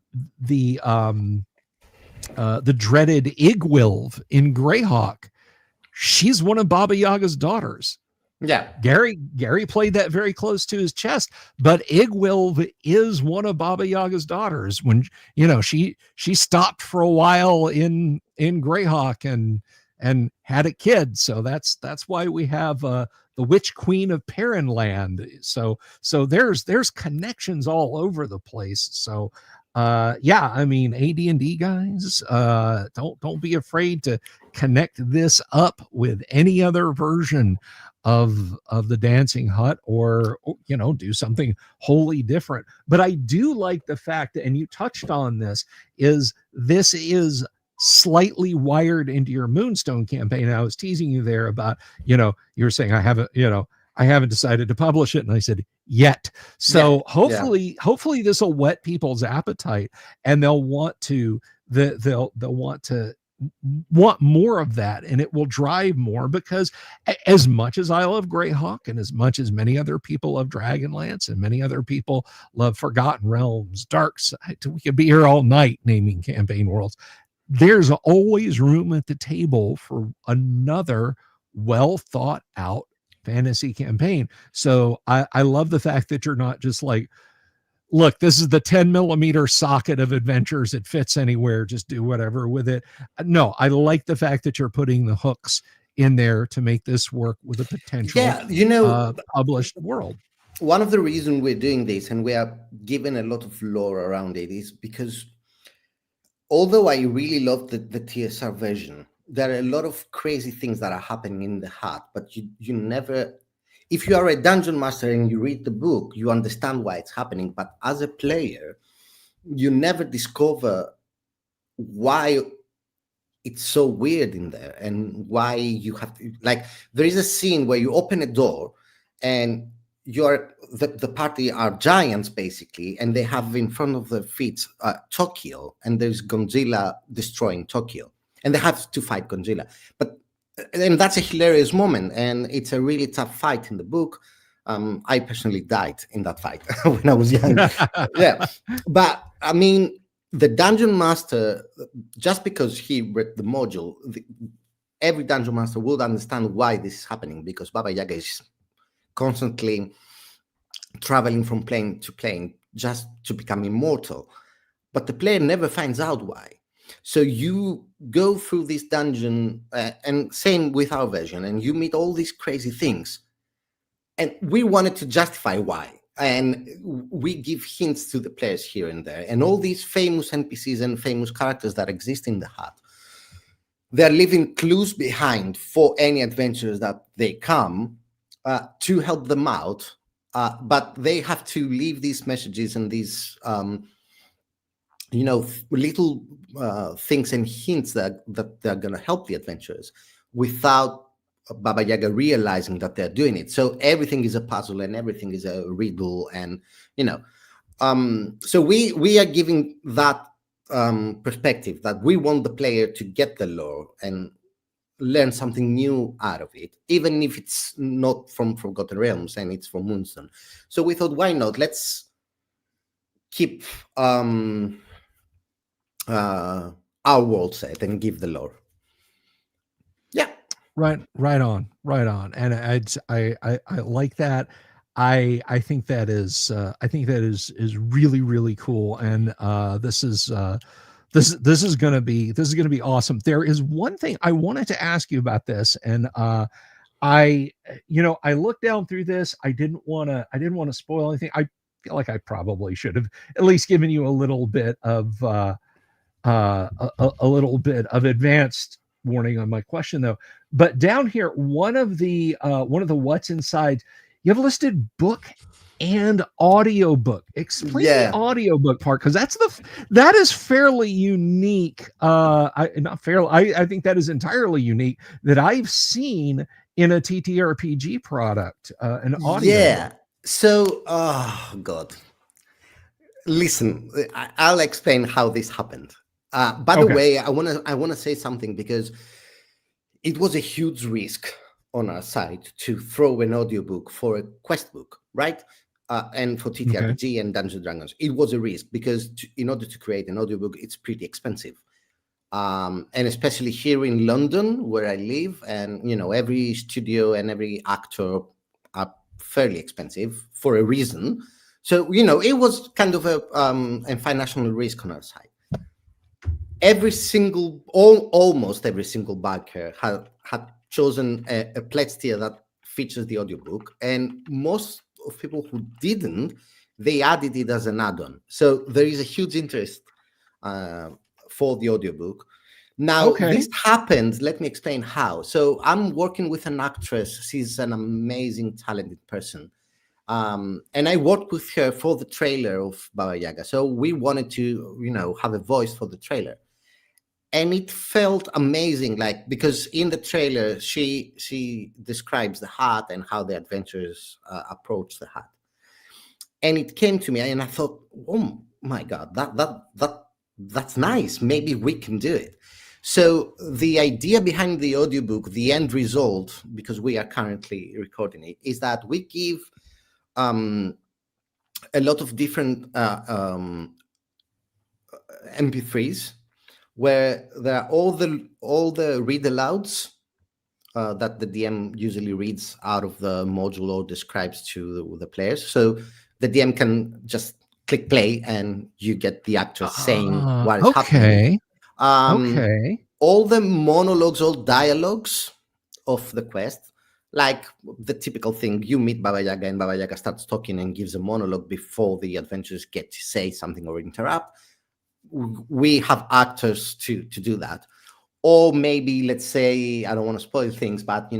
dreaded Igwilv in Greyhawk, she's one of Baba Yaga's daughters. Yeah. Gary played that very close to his chest, but Igwilv is one of Baba Yaga's daughters. When, you know, she stopped for a while in Greyhawk and had a kid. So that's why we have the Witch Queen of Perrinland. So there's connections all over the place. So yeah, I mean, AD&D guys, don't be afraid to connect this up with any other version of the Dancing Hut, or, you know, do something wholly different. But I do like the fact that, and you touched on this is slightly wired into your Moonstone campaign. I was teasing you there about, you know, you were saying I haven't decided to publish it, and I said yet. So hopefully this will whet people's appetite, and they'll want to want more of that, and it will drive more, because as much as I love Greyhawk, and as much as many other people love Dragonlance, and many other people love Forgotten Realms, Darkside, we could be here all night naming campaign worlds, there's always room at the table for another well thought out fantasy campaign. So I love the fact that you're not just like, look, this is the 10mm socket of adventures. It fits anywhere. Just do whatever with it. No, I like the fact that you're putting the hooks in there to make this work with a potential published world. One of the reasons we're doing this, and we are given a lot of lore around it, is because although I really love the TSR version, there are a lot of crazy things that are happening in the hut, but you never, if you are a dungeon master and you read the book, you understand why it's happening. But as a player, you never discover why it's so weird in there, and why you have to, like, there is a scene where you open a door and the party are giants basically, and they have in front of their feet Tokyo, and there's Godzilla destroying Tokyo, and they have to fight Godzilla. And that's a hilarious moment, and it's a really tough fight in the book. I personally died in that fight when I was young. Yeah, but I mean, the dungeon master, just because he read the module, every dungeon master would understand why this is happening, because Baba Yaga is constantly traveling from plane to plane just to become immortal, but the player never finds out why. So you go through this dungeon, and same with our version, and you meet all these crazy things, And we wanted to justify why. And we give hints to the players here and there. And all these famous NPCs and famous characters that exist in the hut, they're leaving clues behind for any adventures that they come to help them out. But they have to leave these messages and these, little things and hints that they're going to help the adventurers without Baba Yaga realizing that they're doing it. So everything is a puzzle and everything is a riddle, and so we are giving that perspective that we want the player to get the lore and learn something new out of it, even if it's not from Forgotten Realms and it's from Moonstone. So we thought, why not? Let's keep our world set and give the lore. Yeah. Right on. And I like that. I think that is really, really cool. And this is going to be awesome. There is one thing I wanted to ask you about this, and I looked down through this. I didn't want to spoil anything. I feel like I probably should have at least given you a little bit of a little bit of advanced warning on my question, though. But down here, one of the what's inside, you have listed book and audiobook. Explain the audiobook part, because that is fairly unique. I think that is entirely unique that I've seen in a TTRPG product, an audio. Yeah. So, oh God. Listen, I'll explain how this happened. By the way, I wanna say something, because it was a huge risk on our side to throw an audiobook for a quest book, right? And for TTRPG and Dungeons & Dragons, it was a risk, because in order to create an audiobook, it's pretty expensive. And especially here in London, where I live, and every studio and every actor are fairly expensive for a reason. So it was kind of a financial risk on our side. Almost every single backer had chosen a pledge tier that features the audiobook, and most of people who didn't, they added it as an add-on. So there is a huge interest for the audiobook. Now, this happened. Let me explain how. So I'm working with an actress. She's an amazing, talented person. And I worked with her for the trailer of Baba Yaga. So we wanted to, have a voice for the trailer. And it felt amazing, because in the trailer, she describes the hut and how the adventurers approach the hut. And it came to me, and I thought, oh my God, that's nice. Maybe we can do it. So the idea behind the audiobook, the end result, because we are currently recording it, is that we give a lot of different MP3s, where there are all the read alouds that the DM usually reads out of the module or describes to the players. So the DM can just click play and you get the actors saying what is happening. All the monologues, all dialogues of the quest, like the typical thing, you meet Baba Yaga and Baba Yaga starts talking and gives a monologue before the adventurers get to say something or interrupt. We have actors to do that. Or maybe, let's say, I don't want to spoil things, but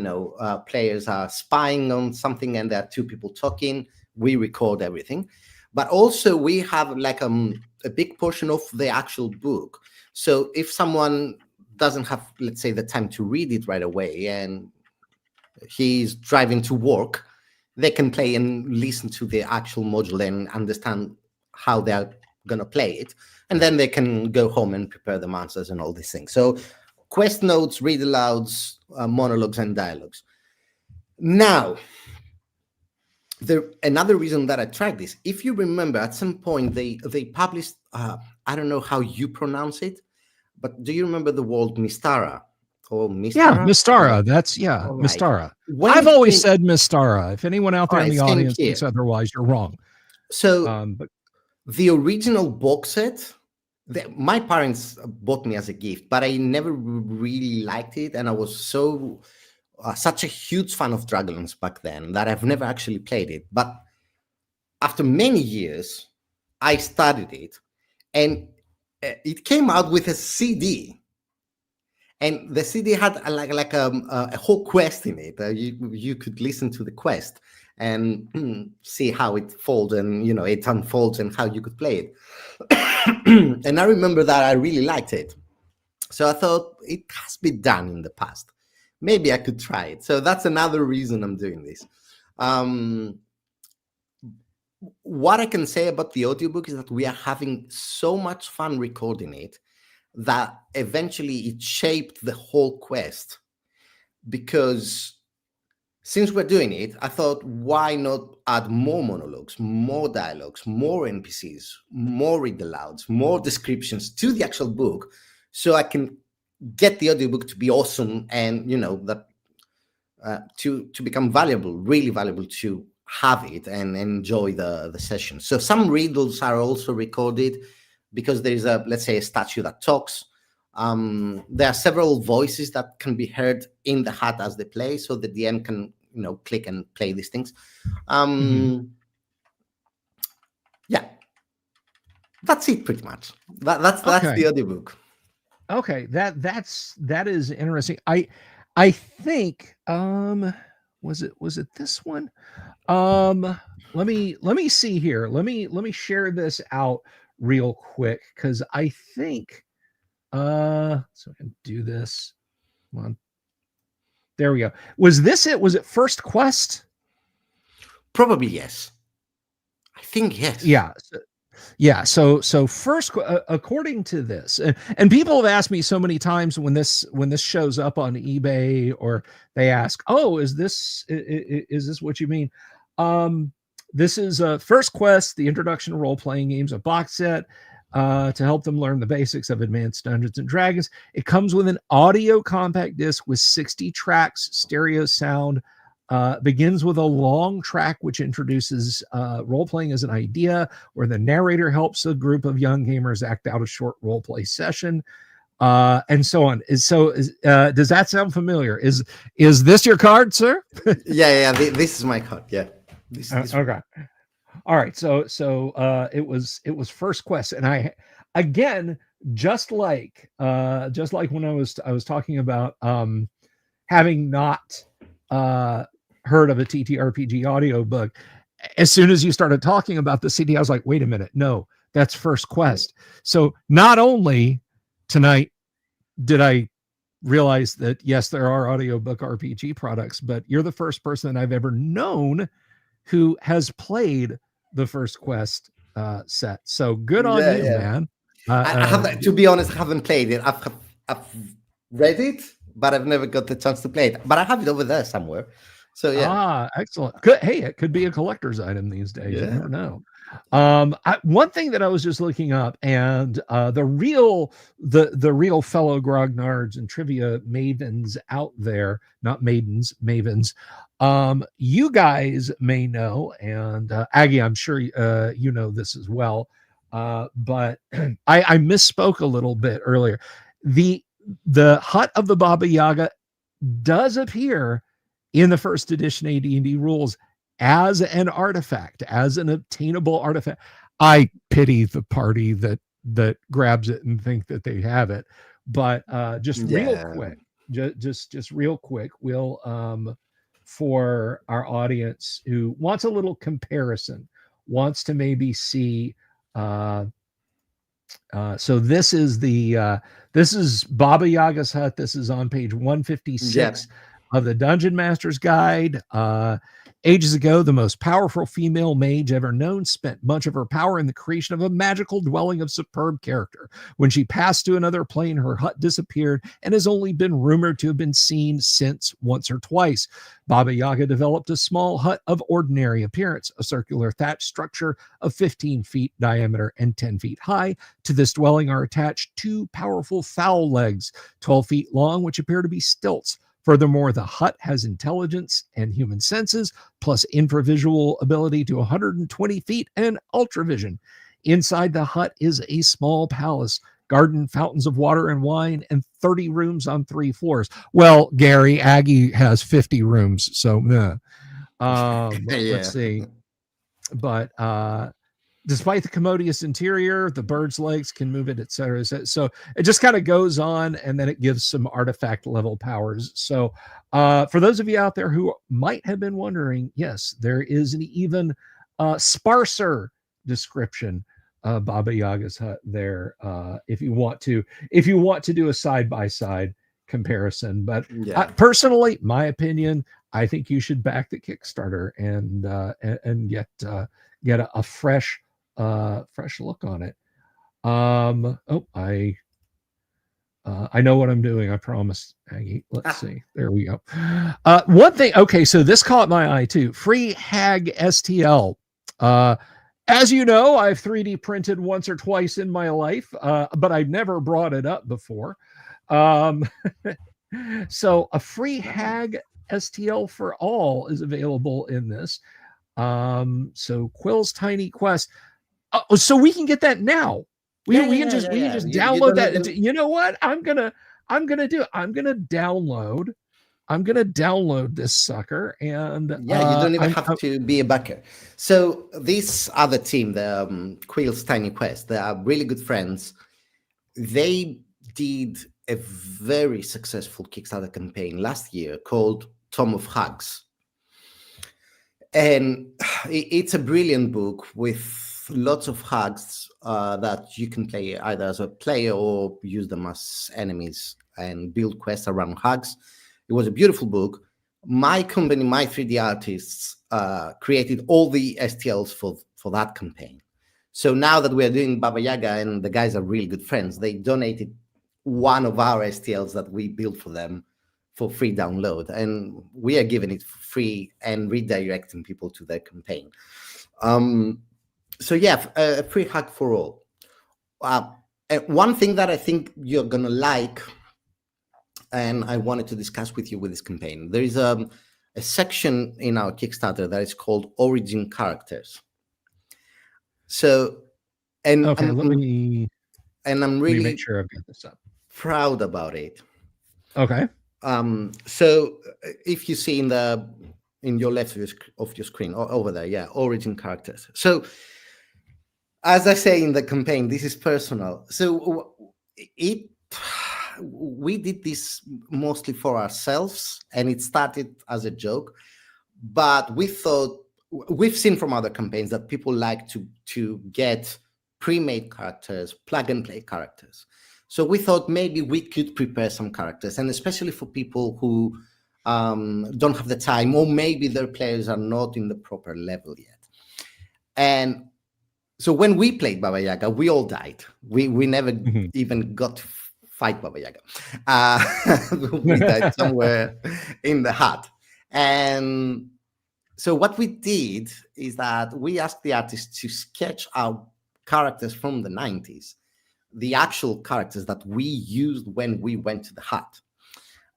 players are spying on something and there are two people talking. We record everything. But also we have a big portion of the actual book. So if someone doesn't have, let's say, the time to read it right away and he's driving to work, they can play and listen to the actual module and understand how they're going to play it. And then they can go home and prepare the answers and all these things. So quest notes, read alouds, monologues, and dialogues. Now, another reason that I tried this, if you remember, at some point they published, I don't know how you pronounce it, but do you remember the word Mystara? Or Mystara? Yeah, Mystara. That's right. Mystara. I've always said Mystara. If anyone out there in the audience thinks otherwise, you're wrong. So the original box set, my parents bought me as a gift, but I never really liked it, and I was so such a huge fan of Dragonlance back then that I've never actually played it. But after many years, I studied it, and it came out with a CD. And the CD had a whole quest in it. You could listen to the quest and see how it folds, and it unfolds, and how you could play it. And I remember that I really liked it. So I thought, it has been done in the past. Maybe I could try it. So that's another reason I'm doing this. What I can say about the audiobook is that we are having so much fun recording it that eventually it shaped the whole quest. Because since we're doing it, I thought, why not add more monologues, more dialogues, more NPCs, more read alouds, more descriptions to the actual book, so I can get the audiobook to be awesome, and to become valuable, really valuable, to have it and enjoy the session. So some riddles are also recorded, because there is let's say, a statue that talks. There are several voices that can be heard in the hut as they play, so the DM can click and play these things. Yeah, that's it pretty much. That's the audiobook. Okay, that is interesting. I think was it this one? Let me see here. Let me share this out real quick, because I think so I can do this. Come on. There we go. Was this it? Was it First Quest? Probably yes. I think yes. Yeah. So first, according to this, and people have asked me so many times when this shows up on eBay, or they ask, "Oh, is this what you mean?" This is First Quest, the Introduction to Role-Playing Games, a box set to help them learn the basics of Advanced Dungeons and Dragons. It comes with an audio compact disc with 60 tracks, stereo sound. Begins with a long track which introduces role-playing as an idea, where the narrator helps a group of young gamers act out a short role-play session, and so on. Does that sound familiar? Is this your card, sir? Yeah. This is my card. Yeah. Okay. All right. So it was First Quest, and I, again, just like when I was talking about having not heard of a TTRPG audiobook, as soon as you started talking about the CD, I was like, wait a minute, no, that's First Quest. So not only tonight did I realize that, yes, there are audiobook RPG products, but you're the first person that I've ever known who has played the First Quest set. So good on you, man. I have, to be honest, I haven't played it. I've read it, but I've never got the chance to play it. But I have it over there somewhere. So yeah. Excellent. Good. Hey, it could be a collector's item these days. Yeah. You never know. One thing that I was just looking up, and the real fellow grognards and trivia mavens out there, not maidens, mavens, you guys may know, and Aggie, I'm sure you know this as well, but I misspoke a little bit earlier. The Hut of the Baba Yaga does appear in the first edition AD&D rules as an artifact, as an obtainable artifact. I pity the party that grabs it and think that they have it. But real quick, just real quick, we'll for our audience who wants a little comparison, wants to maybe see. So this is Baba Yaga's hut. This is on page 156 of the Dungeon Master's Guide. Ages ago, the most powerful female mage ever known spent much of her power in the creation of a magical dwelling of superb character. When she passed to another plane, her hut disappeared and has only been rumored to have been seen since once or twice. Baba Yaga developed a small hut of ordinary appearance, a circular thatched structure of 15 feet diameter and 10 feet high. To this dwelling are attached two powerful fowl legs, 12 feet long, which appear to be stilts. Furthermore, the hut has intelligence and human senses, plus infravisual ability to 120 feet and ultravision. Inside the hut is a small palace garden, fountains of water and wine, and 30 rooms on 3 floors. Well, Gary, Aggie has 50 rooms, so let's see. But despite the commodious interior, the bird's legs can move it, etc. So it just kind of goes on, and then it gives some artifact level powers. So for those of you out there who might have been wondering, yes, there is an even sparser description of Baba Yaga's hut there, if you want to do a side-by-side comparison. But personally, my opinion, I think you should back the Kickstarter and get a fresh look on it. I know what I'm doing. I promise, Aggie. Let's see. There we go. One thing. Okay, so this caught my eye too. Free Hag STL. As you know, I've 3D printed once or twice in my life, but I've never brought it up before. So a free Hag STL for all is available in this. So Quill's Tiny Quest. So we can get that now. We can just download that. You know what? I'm gonna download this sucker, and you don't even have to be a backer. So this other team, the Quill's Tiny Quest, they are really good friends. They did a very successful Kickstarter campaign last year called Tome of Hugs. And it's a brilliant book with lots of hugs that you can play either as a player or use them as enemies and build quests around hugs. It was a beautiful book. My company, My 3D Artists, created all the STLs for that campaign. So now that we're doing Baba Yaga, and the guys are really good friends, they donated one of our STLs that we built for them for free download, and we are giving it for free and redirecting people to their campaign. So yeah, a free hug for all. One thing that I think you're gonna like, and I wanted to discuss with you with this campaign, there is a section in our Kickstarter that is called Origin Characters. So, and okay, I'm really make sure I've got this up. Proud about it. Okay. So if you see in your left of your screen over there, Origin Characters. So as I say in the campaign, this is personal. So we did this mostly for ourselves, and it started as a joke, but we thought, we've seen from other campaigns that people like to get pre-made characters, plug and play characters. So we thought maybe we could prepare some characters, and especially for people who don't have the time, or maybe their players are not in the proper level yet. And so when we played Baba Yaga, we all died. We never even got to fight Baba Yaga. We died somewhere in the hut. And so what we did is that we asked the artists to sketch our characters from the 90s, the actual characters that we used when we went to the hut.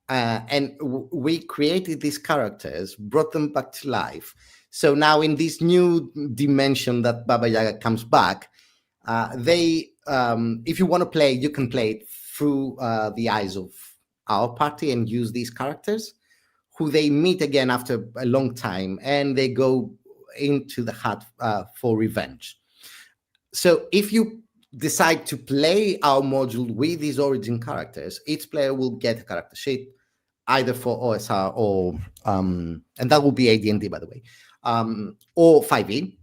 And we created these characters, brought them back to life. So now in this new dimension that Baba Yaga comes back, if you want to play, you can play it through the eyes of our party and use these characters, who they meet again after a long time, and they go into the hut for revenge. So if you decide to play our module with these origin characters, each player will get a character sheet, either for OSR or, and that will be AD&D, by the way, or 5e.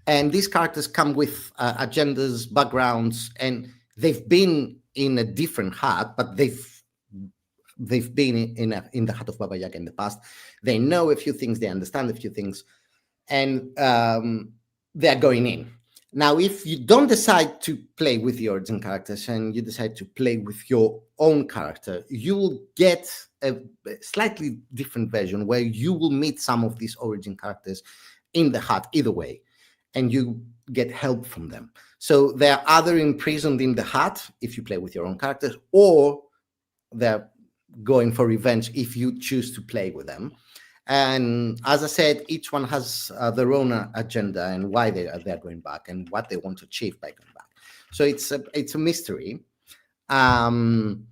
And these characters come with agendas, backgrounds, and they've been in a different hut, but they've been in the hut of Baba Yaga in the past. They know a few things, they understand a few things, and they're going in. Now, if you don't decide to play with the origin characters and you decide to play with your own character, you will get a slightly different version where you will meet some of these origin characters in the hut either way, and you get help from them. So they're either imprisoned in the hut if you play with your own characters, or they're going for revenge if you choose to play with them. And as I said, each one has their own agenda and why they're going back and what they want to achieve by going back. So it's a mystery. And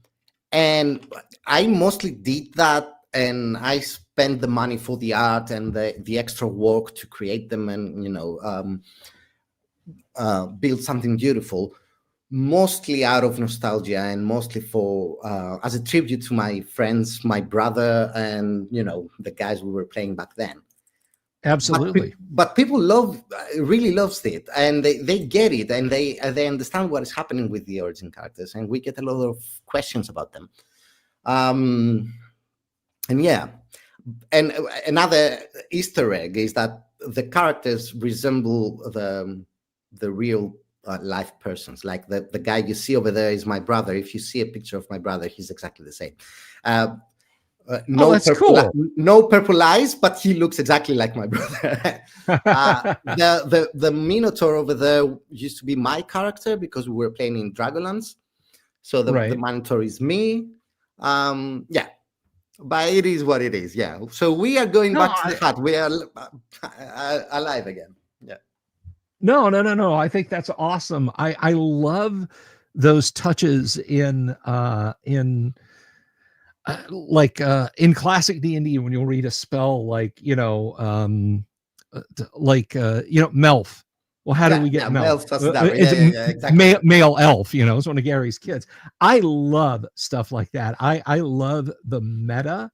I mostly did that, and I spent the money for the art and the extra work to create them, and build something beautiful, mostly out of nostalgia and mostly for as a tribute to my friends, my brother, and the guys we were playing back then. Absolutely. But people really loves it, and they get it, and they understand what is happening with the origin characters, and we get a lot of questions about them. And yeah, and another Easter egg is that the characters resemble the real life persons. Like the guy you see over there is my brother. If you see a picture of my brother, he's exactly the same. That's cool. No purple eyes, but he looks exactly like my brother. The Minotaur over there used to be my character because we were playing in Dragonlance. So the Minotaur is me. Yeah, but it is what it is. Yeah. So we are going back to the hut. We are alive again. Yeah. No. I think that's awesome. I love those touches in classic D&D when you'll read a spell like Melf. Well, how do we get Melf? Exactly. Male elf, it's one of Gary's kids. I love stuff like that. I love the meta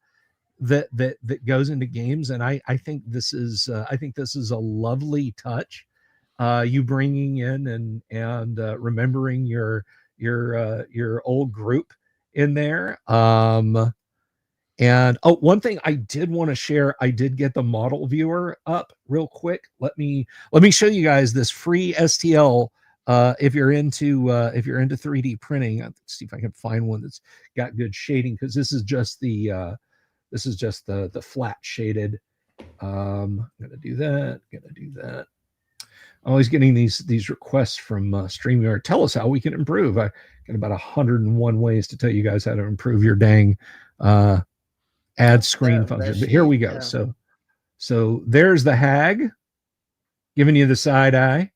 that goes into games, and I think this is a lovely touch. You bringing in and remembering your old group in there. And one thing I did want to share, I did get the model viewer up real quick. Let me show you guys this free STL. If you're into 3D printing, let's see if I can find one that's got good shading, because this is just the flat shaded. I'm gonna do that. Always getting these requests from StreamYard. Tell us how we can improve. I got about 101 ways to tell you guys how to improve your dang add screen function. But here we go. Yeah. So there's the hag giving you the side eye.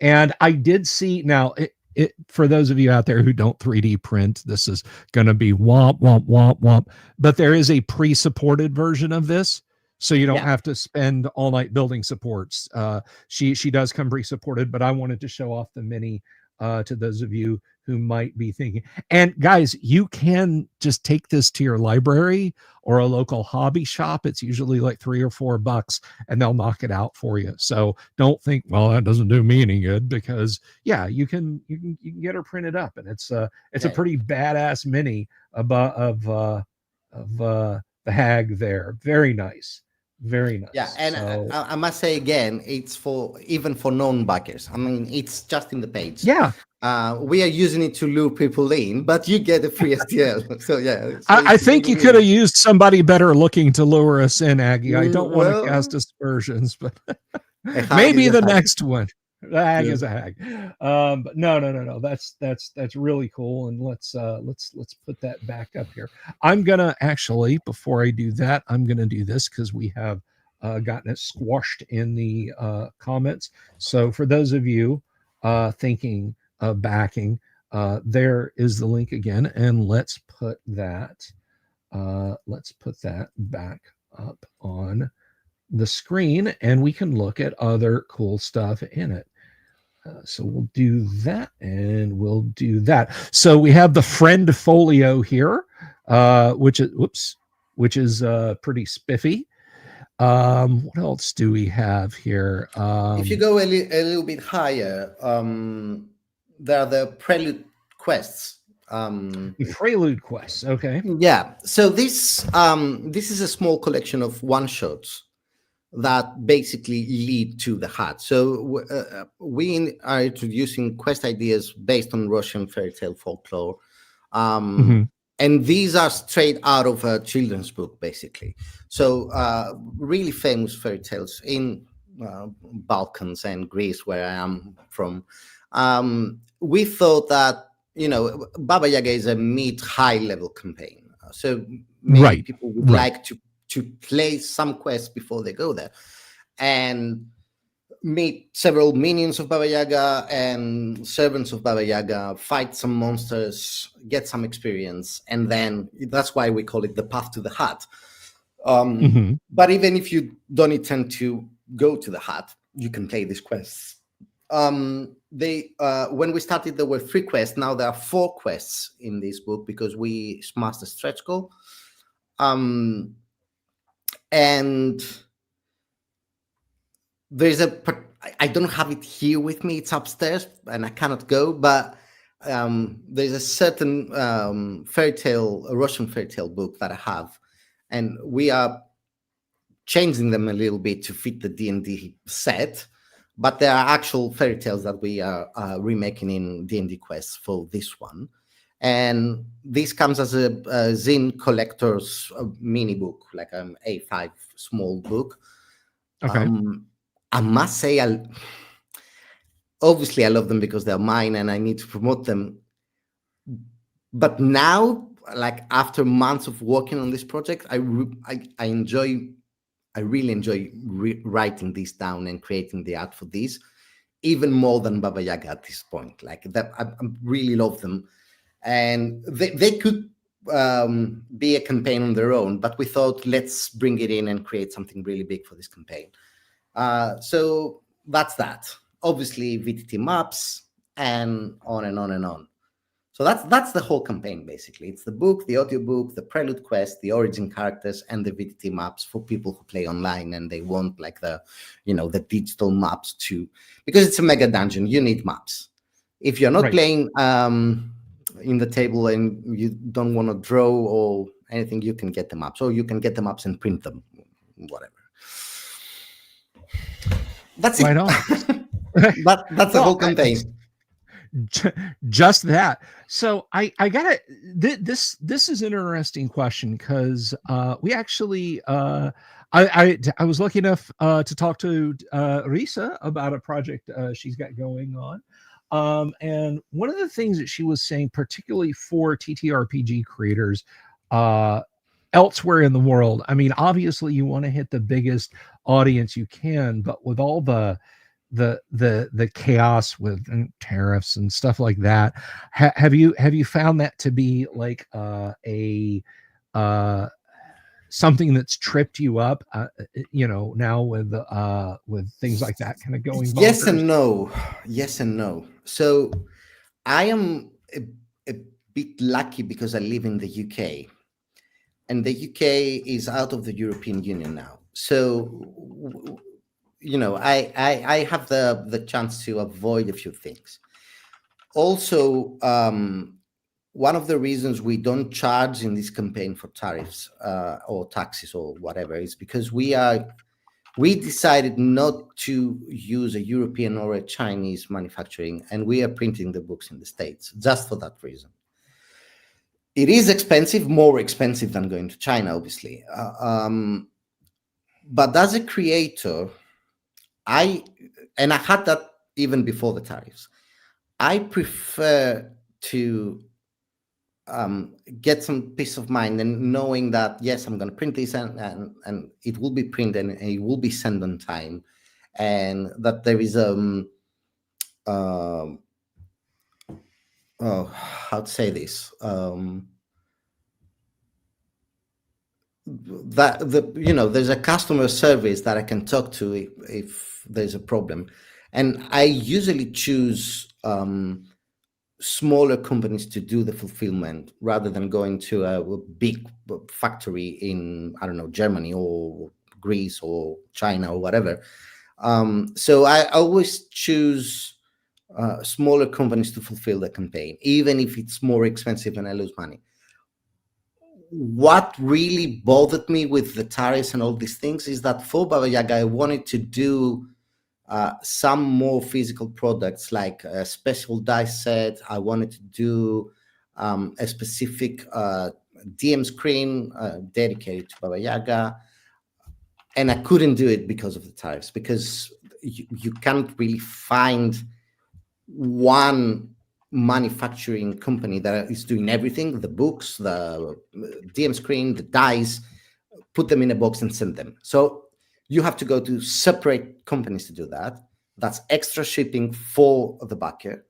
And I did see, now it for those of you out there who don't 3D print, this is going to be womp, womp, womp, womp. But there is a pre-supported version of this. So you don't have to spend all night building supports. She does come pre-supported, but I wanted to show off the mini to those of you who might be thinking. And guys, you can just take this to your library or a local hobby shop. It's usually like $3 or $4, and they'll knock it out for you. So don't think, well, that doesn't do me any good, because you can get her printed up, and it's a pretty badass mini of the hag there. Very nice. Very nice. Yeah, and I must say again, it's even for non-backers. I mean, it's just in the page. Yeah. We are using it to lure people in, but you get a free STL. So yeah. I think you could have used somebody better looking to lure us in, Aggie. I don't want to cast aspersions, but maybe the next one. The hag is a hag. But no. That's really cool. And let's put that back up here. I'm gonna actually, before I do that, I'm gonna do this because we have gotten it squashed in the comments. So for those of you thinking of backing, there is the link again, and let's put that back up on the screen, and we can look at other cool stuff in it. So we'll do that, and we'll do that. So we have the friend folio here, which is pretty spiffy. What else do we have here? If you go a little bit higher, there are the prelude quests. Prelude quests, okay. Yeah. So this is a small collection of one-shots that basically lead to the hut. So we are introducing quest ideas based on Russian fairy tale folklore. And these are straight out of a children's book, basically. So really famous fairy tales in Balkans and Greece, where I am from. We thought that, Baba Yaga is a mid-high level campaign. So many people would like to play some quests before they go there. And meet several minions of Baba Yaga and servants of Baba Yaga, fight some monsters, get some experience, and then that's why we call it the path to the hut. But even if you don't intend to go to the hut, you can play these quests. When we started, there were 3 quests. Now there are 4 quests in this book because we smashed the stretch goal. And there's I don't have it here with me, it's upstairs and I cannot go, but there's a certain a Russian fairy tale book that I have, and we are changing them a little bit to fit the D&D set, but there are actual fairy tales that we are remaking in D&D quests for this one. And this comes as a zine collector's mini book, like an A5 small book. Okay. I must say, obviously I love them because they're mine and I need to promote them. But now, like after months of working on this project, I really enjoy writing this down and creating the art for this, even more than Baba Yaga at this point. Like that, I really love them, and they could be a campaign on their own. But we thought, let's bring it in and create something really big for this campaign. So that's that. Obviously, VTT maps and on and on and on. So that's the whole campaign, basically. It's the book, the audiobook, the prelude quest, the origin characters, and the VTT maps for people who play online and they want like the digital maps too. Because it's a mega dungeon, you need maps. If you're not playing in the table and you don't want to draw or anything, you can get the maps. Or you can get the maps and print them, whatever. That's right it. On. That's the whole campaign. Just that. So I gotta this is an interesting question because we actually I was lucky enough to talk to Risa about a project she's got going on, and one of the things that she was saying, particularly for TTRPG creators elsewhere in the world, I mean, obviously you want to hit the biggest audience you can, but with all the chaos with tariffs and stuff like that, have you found that to be like something that's tripped you up now with things like that kind of going bonkers? Yes and no. So I am a bit lucky because I live in the UK, and the UK is out of the European Union now, so I have the chance to avoid a few things. Also, one of the reasons we don't charge in this campaign for tariffs or taxes or whatever is because we decided not to use a European or a Chinese manufacturing, and we are printing the books in the States just for that reason. It is expensive, more expensive than going to China, obviously. But as a creator, I had that even before the tariffs. I prefer to get some peace of mind and knowing that, yes, I'm going to print this and it will be printed and it will be sent on time, and that there is how to say this, that there's a customer service that I can talk to if there's a problem. And I usually choose smaller companies to do the fulfillment rather than going to a big factory in, I don't know, Germany or Greece or China or whatever. So I always choose smaller companies to fulfill the campaign, even if it's more expensive and I lose money. What really bothered me with the tariffs and all these things is that for Baba Yaga, I wanted to do some more physical products, like a special dice set. I wanted to do a specific DM screen dedicated to Baba Yaga, and I couldn't do it because of the tariffs, because you can't really find one manufacturing company that is doing everything: the books, the DM screen, the dice, put them in a box and send them. So You have to go to separate companies to do that. That's extra shipping for the backer.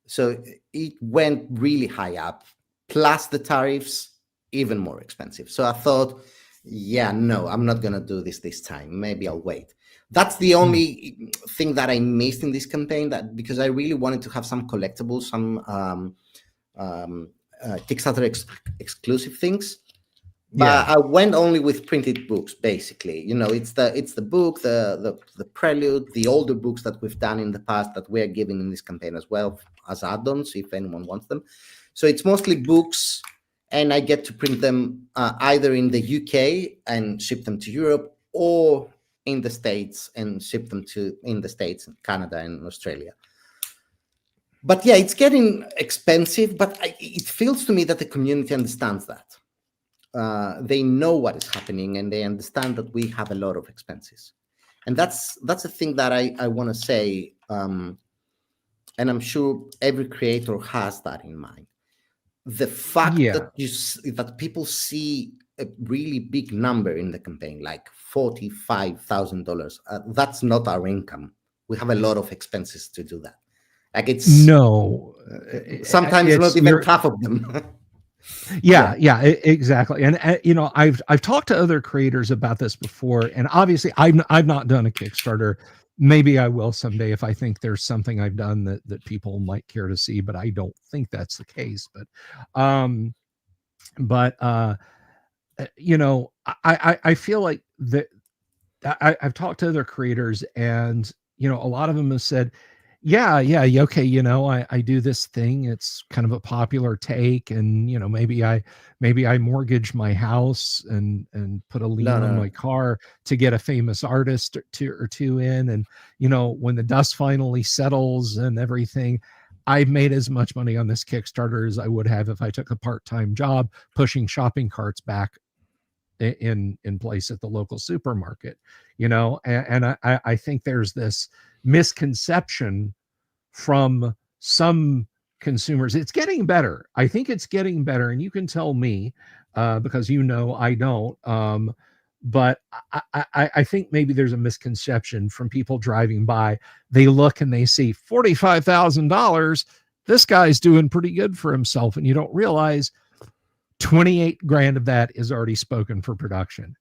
So it went really high up, plus the tariffs, even more expensive. So I thought, yeah, no, I'm not going to do this time. Maybe I'll wait. That's the only thing that I missed in this campaign, that because I really wanted to have some collectibles, some Kickstarter exclusive things. But I went only with printed books, basically. It's the book, the prelude, the older books that we've done in the past that we're giving in this campaign as well as add-ons if anyone wants them. So it's mostly books, and I get to print them either in the UK and ship them to Europe, or in the States and ship them in the States, Canada, and Australia. But yeah, it's getting expensive, but it feels to me that the community understands that. They know what is happening, and they understand that we have a lot of expenses. And that's a thing that I want to say, and I'm sure every creator has that in mind. The fact that people see a really big number in the campaign, like $45,000, that's not our income. We have a lot of expenses to do that. Like it's sometimes it's not even half of them. Yeah, exactly. And I've talked to other creators about this before, and obviously I've not done a Kickstarter. Maybe I will someday if I think there's something I've done that people might care to see, but I don't think that's the case. But I feel like that I've talked to other creators, and a lot of them have said, yeah, okay, I do this thing, it's kind of a popular take, and maybe I mortgage my house and put a lien on my car to get a famous artist or two in, and when the dust finally settles and everything, I've made as much money on this Kickstarter as I would have if I took a part-time job pushing shopping carts back in place at the local supermarket. And I think there's this misconception from some consumers. It's getting better. I think it's getting better, and you can tell me because I don't. But I think maybe there's a misconception from people driving by. They look and they see $45,000. This guy's doing pretty good for himself, and you don't realize 28 grand of that is already spoken for production.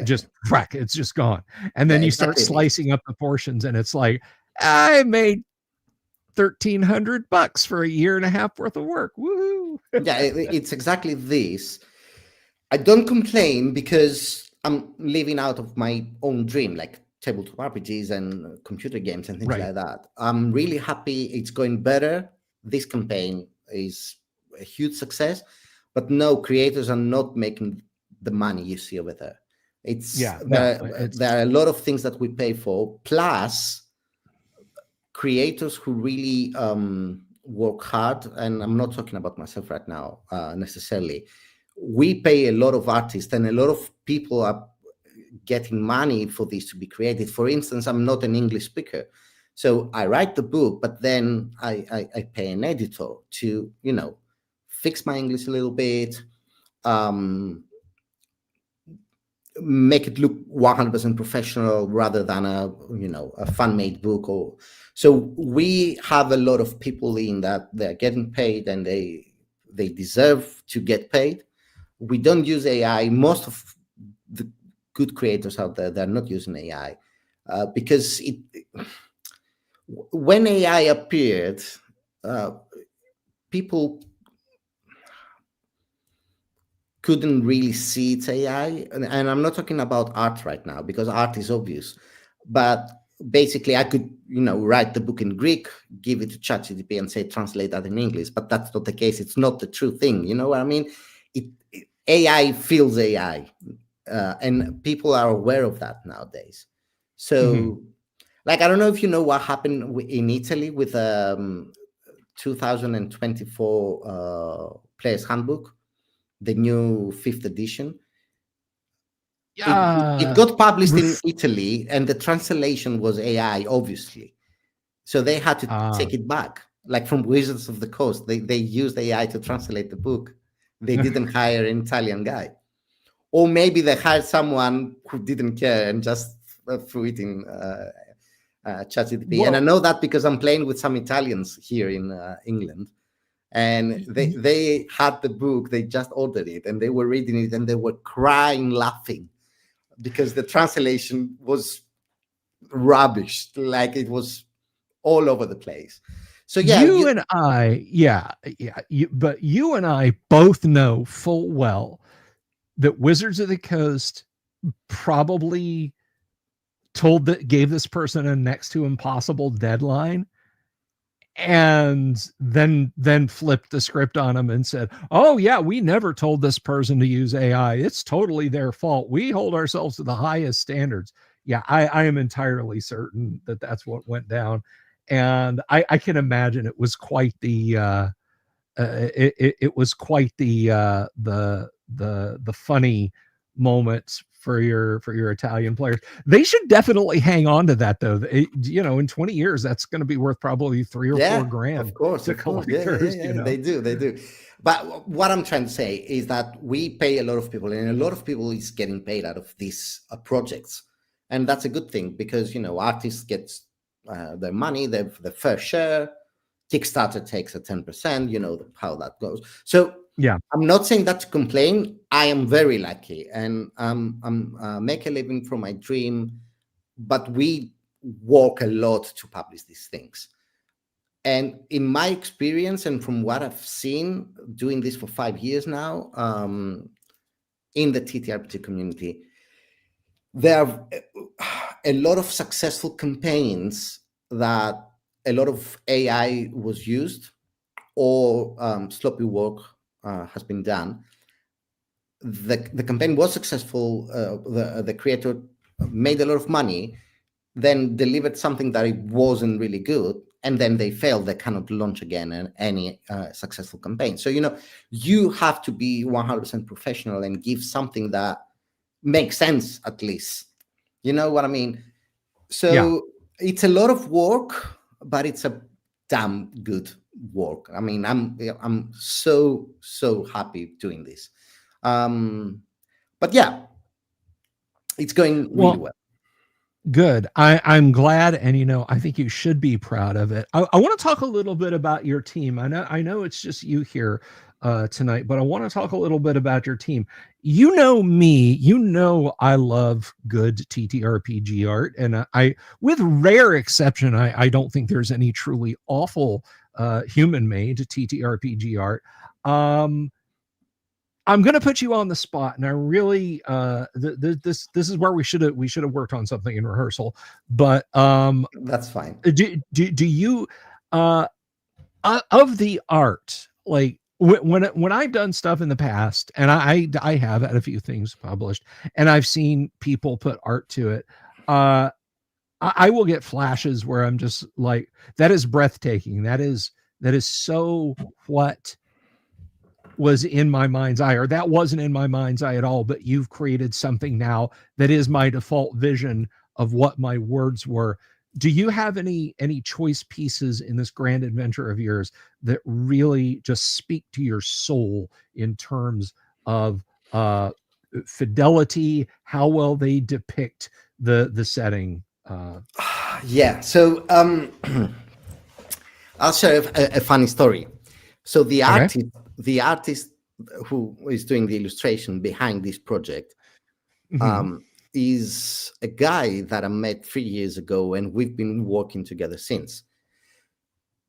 Just crack, it's just gone. And then you start slicing up the portions, and it's like, I made $1,300 for a year and a half worth of work. Woohoo! It's exactly this. I don't complain because I'm living out of my own dream, like tabletop RPGs and computer games and things like that. I'm really happy it's going better. This campaign is a huge success, but no, creators are not making the money you see over there. There are a lot of things that we pay for, plus creators who really work hard, and I'm not talking about myself right now necessarily. We pay a lot of artists, and a lot of people are getting money for this to be created. For instance, I'm not an English speaker, so I write the book, but then I pay an editor to fix my English a little bit, make it look 100% professional rather than a fan-made book. So we have a lot of people in that they're getting paid, and they deserve to get paid. We don't use AI. Most of the good creators out there, they're not using AI because when AI appeared, people couldn't really see it's AI. And I'm not talking about art right now, because art is obvious. But basically, I could, write the book in Greek, give it to ChatGPT and say, translate that in English. But that's not the case. It's not the true thing. You know what I mean? AI feels AI. And people are aware of that nowadays. So, I don't know if you know what happened in Italy with 2024 Player's Handbook, the new 5th edition. It got published in Italy, and the translation was AI, obviously. So they had to take it back. Like from Wizards of the Coast, they used AI to translate the book. They didn't hire an Italian guy. Or maybe they hired someone who didn't care and just through it in ChatGPT. And I know that because I'm playing with some Italians here in England, and they had the book, they just ordered it, and they were reading it, and they were crying, laughing, because the translation was rubbish, like it was all over the place. So yeah, but you and I both know full well that Wizards of the Coast probably gave this person a next to impossible deadline, and then flipped the script on them and said, oh yeah, we never told this person to use AI. It's totally their fault. We hold ourselves to the highest standards. Yeah, I am entirely certain that that's what went down. And I can imagine it was quite the it was quite the funny moments for your Italian players. They should definitely hang on to that, though. In 20 years, that's going to be worth probably $3 or $4 grand. Of course, to collectors. They do. But what I'm trying to say is that we pay a lot of people, and a lot of people is getting paid out of these projects, and that's a good thing, because artists get their money, their fair share. Kickstarter takes a 10%. How that goes. So yeah, I'm not saying that to complain. I am very lucky, and I'm make a living from my dream. But we work a lot to publish these things. And in my experience, and from what I've seen doing this for 5 years now, in the TTRPG community, there are a lot of successful campaigns that a lot of AI was used, or sloppy work has been done. The campaign was successful. The creator made a lot of money, then delivered something that it wasn't really good, and then they failed. They cannot launch again any successful campaign. So you have to be 100% professional and give something that makes sense, at least. You know what I mean? So it's a lot of work, but it's a damn good work. I mean, I'm so happy doing this. But yeah, it's going really well. Good. I'm glad, and I think you should be proud of it. I want to talk a little bit about your team. I know it's just you here tonight, but I want to talk a little bit about your team. You know me, I love good TTRPG art, and I, with rare exception, I don't think there's any truly awful human-made TTRPG art. I'm going to put you on the spot, and I really this is where we should have worked on something in rehearsal, but that's fine. Do you of the art, like when I've done stuff in the past, and I have had a few things published, and I've seen people put art to it, I will get flashes where I'm just like, that is breathtaking. That is so what was in my mind's eye, or that wasn't in my mind's eye at all, but you've created something now that is my default vision of what my words were. Do you have any choice pieces in this grand adventure of yours that really just speak to your soul in terms of fidelity, how well they depict the setting? Yeah, so I'll share a funny story. So the artist who is doing the illustration behind this project is a guy that I met 3 years ago, and we've been working together since.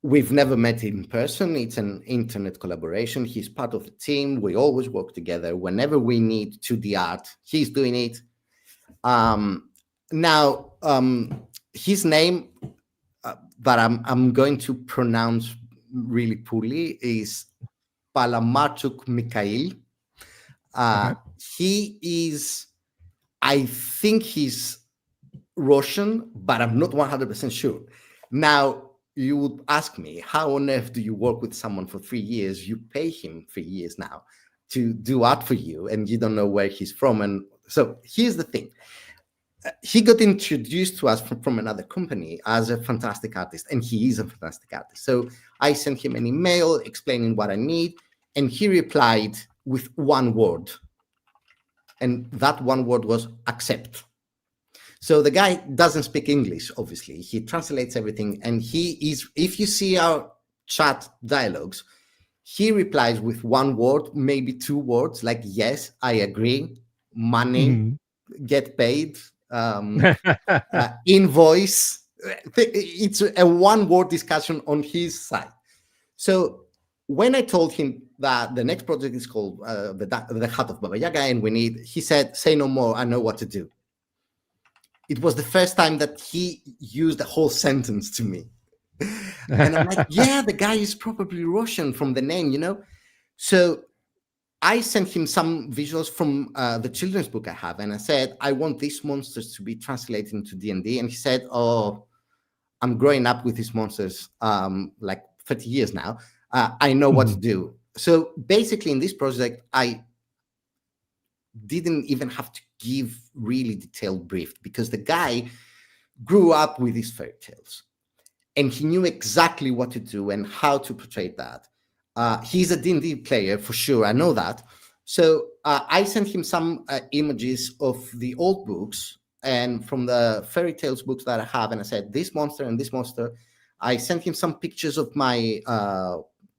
We've never met in person. It's an internet collaboration. He's part of the team. We always work together. Whenever we need 2D art, he's doing it. Now, his name that I'm going to pronounce really poorly is Palamarchuk Mikhail. He is, I think he's Russian, but I'm not 100% sure. Now, you would ask me, how on earth do you work with someone for 3 years? You pay him 3 years now to do art for you, and you don't know where he's from. And so here's the thing. He got introduced to us from another company as a fantastic artist, and he is a fantastic artist. So I sent him an email explaining what I need, and he replied with one word. And that one word was accept. So the guy doesn't speak English, obviously. He translates everything. And he is, if you see our chat dialogues, he replies with one word, maybe two words, like, yes, I agree, money, get paid, invoice. It's a one-word discussion on his side. So when I told him that the next project is called the Heart of Baba Yaga, and he said, say no more, I know what to do. It was the first time that he used a whole sentence to me. And I'm like, yeah, the guy is probably Russian from the name, you know? So I sent him some visuals from the children's book I have. And I said, I want these monsters to be translated into D&D. And he said, oh, I'm growing up with these monsters like 30 years now. I know what to do. So basically in this project, I didn't even have to give really detailed brief because the guy grew up with these fairy tales and he knew exactly what to do and how to portray that. He's a D&D player for sure, I know that. So I sent him some images of the old books and from the fairy tales books that I have, and I said, this monster and this monster. I sent him some pictures of my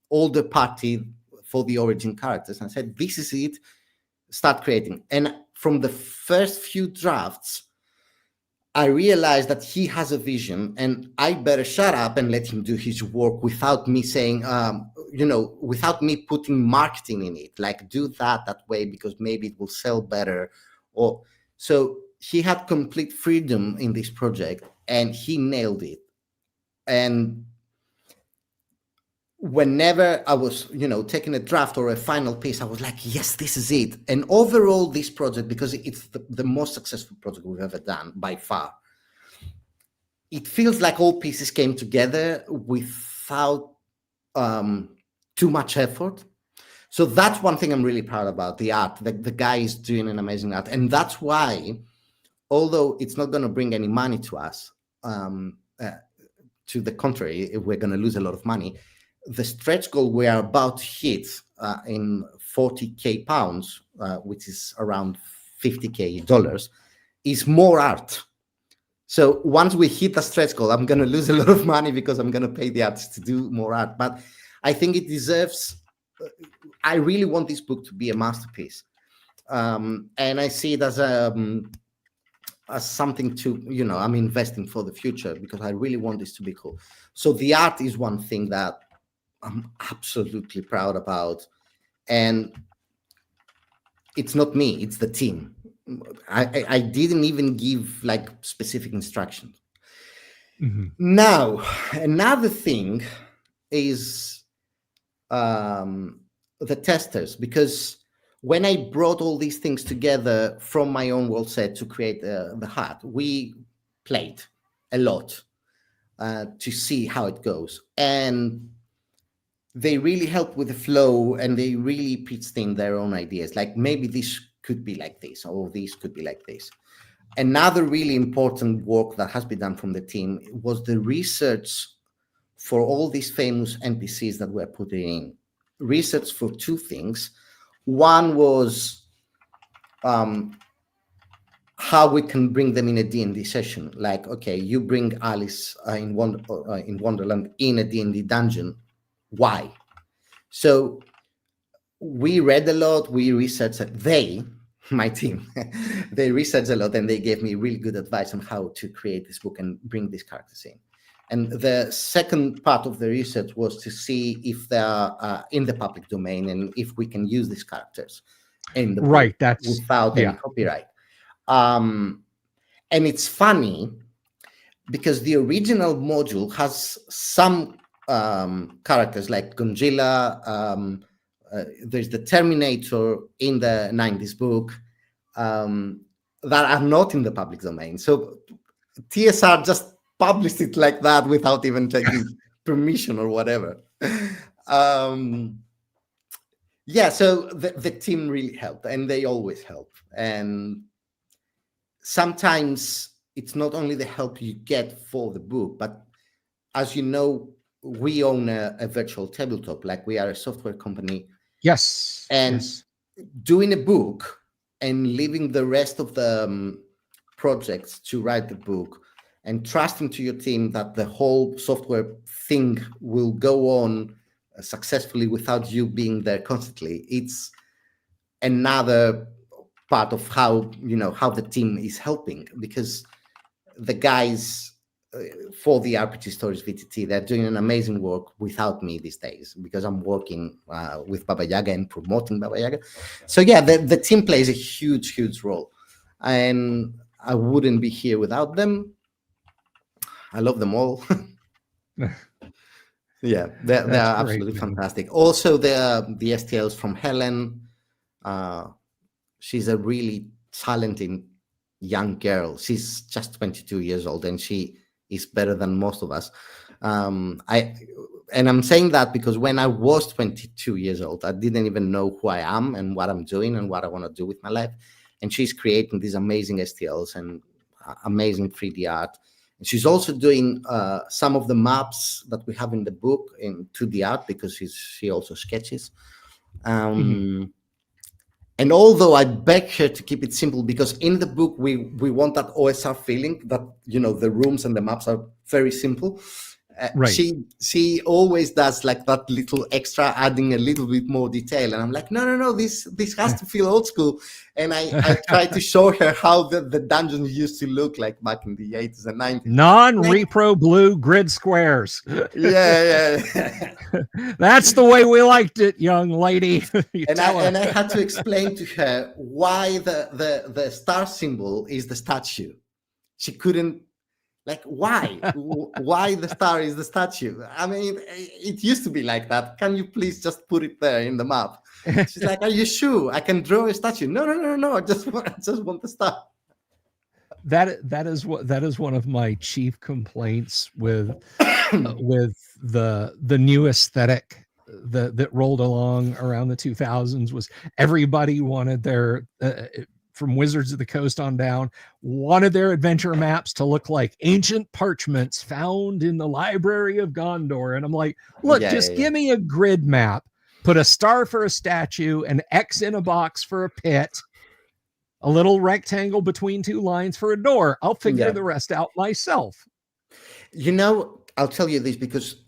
older party for the origin characters, and I said, this is it, start creating. And from the first few drafts, I realized that he has a vision and I better shut up and let him do his work without me saying, without me putting marketing in it, like do that way because maybe it will sell better. Or so he had complete freedom in this project and he nailed it. And whenever I was, taking a draft or a final piece, I was like, yes, this is it. And overall, this project, because it's the most successful project we've ever done by far, it feels like all pieces came together without too much effort. So that's one thing I'm really proud about, the art. The guy is doing an amazing art. And that's why, although it's not going to bring any money to us, to the contrary, we're going to lose a lot of money. The stretch goal we are about to hit in 40K pounds, which is around $50K dollars, is more art. So once we hit the stretch goal, I'm going to lose a lot of money because I'm going to pay the artists to do more art. But I think it deserves, I really want this book to be a masterpiece. And I see it as something to, I'm investing for the future because I really want this to be cool. So the art is one thing that I'm absolutely proud about. And it's not me, it's the team. I didn't even give like specific instructions. Now, another thing is the testers, because when I brought all these things together from my own world set to create the hat, we played a lot to see how it goes. And they really help with the flow and they really pitched in their own ideas. Like maybe this could be like this, or this could be like this. Another really important work that has been done from the team was the research for all these famous NPCs that we're putting in. Research for two things. One was how we can bring them in a D&D session. Like, okay, you bring Alice in Wonderland in a D&D dungeon. Why? So we read a lot, we researched, my team, they researched a lot and they gave me really good advice on how to create this book and bring these characters in. And the second part of the research was to see if they are in the public domain and if we can use these characters in the book without any copyright. And it's funny because the original module has some characters like Gonjila, there's the Terminator in the 90s book that are not in the public domain. So TSR just published it like that without even taking permission or whatever. So the team really helped, and they always help. And sometimes it's not only the help you get for the book, but as you know, we own a virtual tabletop, like we are a software company. And doing a book and leaving the rest of the projects to write the book and trusting to your team that the whole software thing will go on successfully without you being there constantly, it's another part of how the team is helping, because the guys for the RPG Stories VTT, they're doing an amazing work without me these days, because I'm working with Baba Yaga and promoting Baba Yaga. So yeah, the team plays a huge role, and I wouldn't be here without them. I love them all. Yeah, they're absolutely fantastic. Also, the STLs from Helen. She's a really talented young girl. She's just 22 years old, and she is better than most of us. I'm saying that because when I was 22 years old, I didn't even know who I am and what I'm doing and what I want to do with my life. And she's creating these amazing STLs and amazing 3D art. And she's also doing some of the maps that we have in the book in 2D art, because she also sketches. And although I beg her to keep it simple, because in the book we want that OSR feeling that the rooms and the maps are very simple. Right. She always does like that little extra, adding a little bit more detail, and I'm like, no, this has to feel old school. And I try to show her how the dungeons used to look like back in the 80s and 90s. Non-repro blue grid squares. Yeah. That's the way we liked it, young lady. And I had to explain to her why the star symbol is the statue. She couldn't. Like, why? Why the star is the statue? I mean, it used to be like that. Can you please just put it there in the map? She's like, are you sure? I can draw a statue. No. I just want the star. That is one of my chief complaints with the new aesthetic that rolled along around the 2000s was everybody wanted their from Wizards of the Coast on down, wanted their adventure maps to look like ancient parchments found in the Library of Gondor. And I'm like, look, give me a grid map, put a star for a statue, an X in a box for a pit, a little rectangle between two lines for a door. I'll figure the rest out myself. I'll tell you this because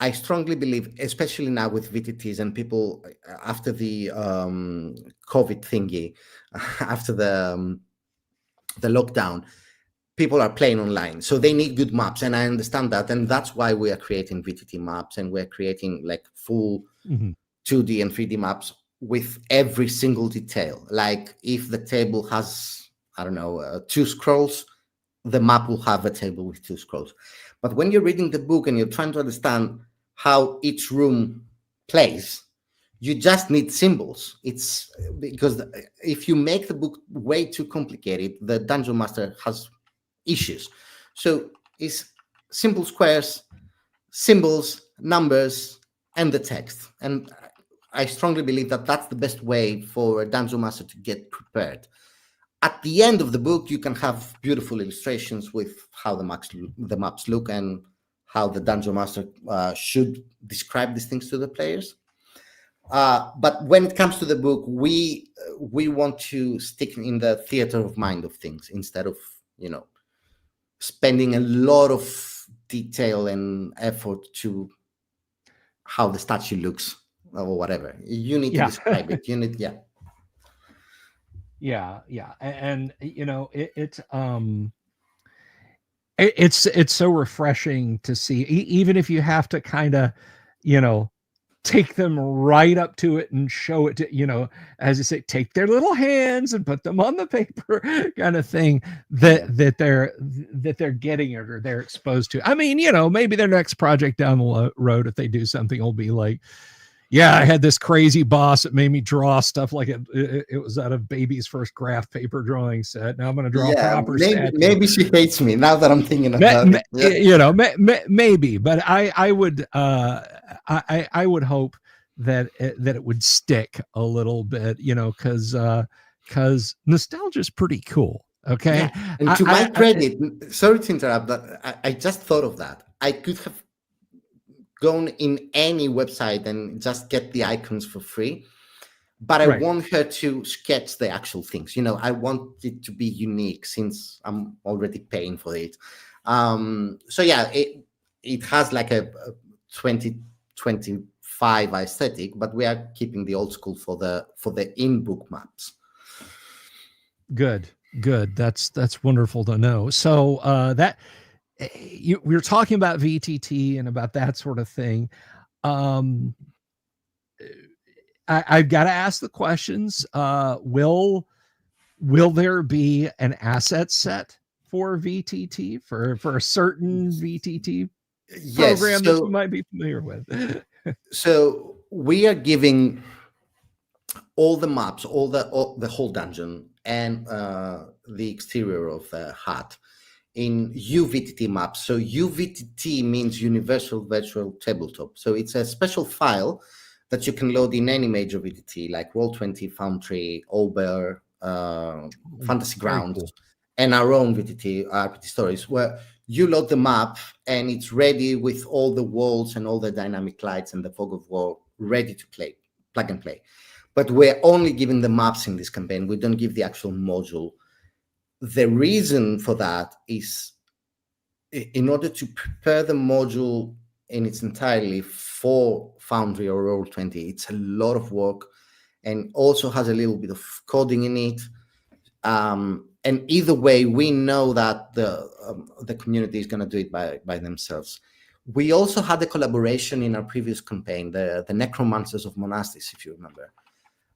I strongly believe, especially now with VTTs and people after the COVID thingy, after the lockdown, people are playing online, so they need good maps, and I understand that, and that's why we are creating VTT maps, and we're creating like full 2D and 3D maps with every single detail. Like if the table has, I don't know, 2 scrolls, the map will have a table with 2 scrolls. But when you're reading the book and you're trying to understand how each room plays, you just need symbols. It's because if you make the book way too complicated, the Dungeon Master has issues. So it's simple squares, symbols, numbers, and the text. And I strongly believe that that's the best way for a Dungeon Master to get prepared. At the end of the book, you can have beautiful illustrations with how the maps look and how the Dungeon Master should describe these things to the players. But when it comes to the book, we want to stick in the theater of mind of things instead of, spending a lot of detail and effort to how the statue looks or whatever. You need to describe it. You need, Yeah. And it's so refreshing to see, even if you have to kind of, take them right up to it and show it to, as you say, take their little hands and put them on the paper kind of thing that they're getting it or they're exposed to. I mean, maybe their next project down the road, if they do something, will be like, yeah, I had this crazy boss that made me draw stuff like it was out of baby's first graph paper drawing set. Now I'm going to draw proper statue. Maybe she hates me now that I'm thinking about it. Maybe, but I would hope that it would stick a little bit, because nostalgia is pretty cool. Okay. Yeah. And to my credit, sorry to interrupt, but I just thought of that. I could have gone in any website and just get the icons for free, but I want her to sketch the actual things. I want it to be unique since I'm already paying for it. So yeah, it has like a 2025 aesthetic, but we are keeping the old school for the in-book maps. Good. That's wonderful to know. So that we were talking about VTT and about that sort of thing. I've got to ask the questions. Will there be an asset set for VTT for a certain VTT program that you might be familiar with? So we are giving all the maps, the whole dungeon, and the exterior of the hut in UVTT maps. So UVTT means Universal Virtual Tabletop. So it's a special file that you can load in any major VTT like Roll20, Foundry, Ober, Fantasy Grounds, cool. And our own VTT, RPG Stories, where you load the map and it's ready with all the walls and all the dynamic lights and the fog of war ready to plug and play. But we're only giving the maps in this campaign. We don't give the actual module. The reason for that is in order to prepare the module in its entirety for Foundry or Roll20, it's a lot of work and also has a little bit of coding in it. And either way, we know that the community is going to do it by themselves. We also had a collaboration in our previous campaign, the Necromancers of Monastis, if you remember,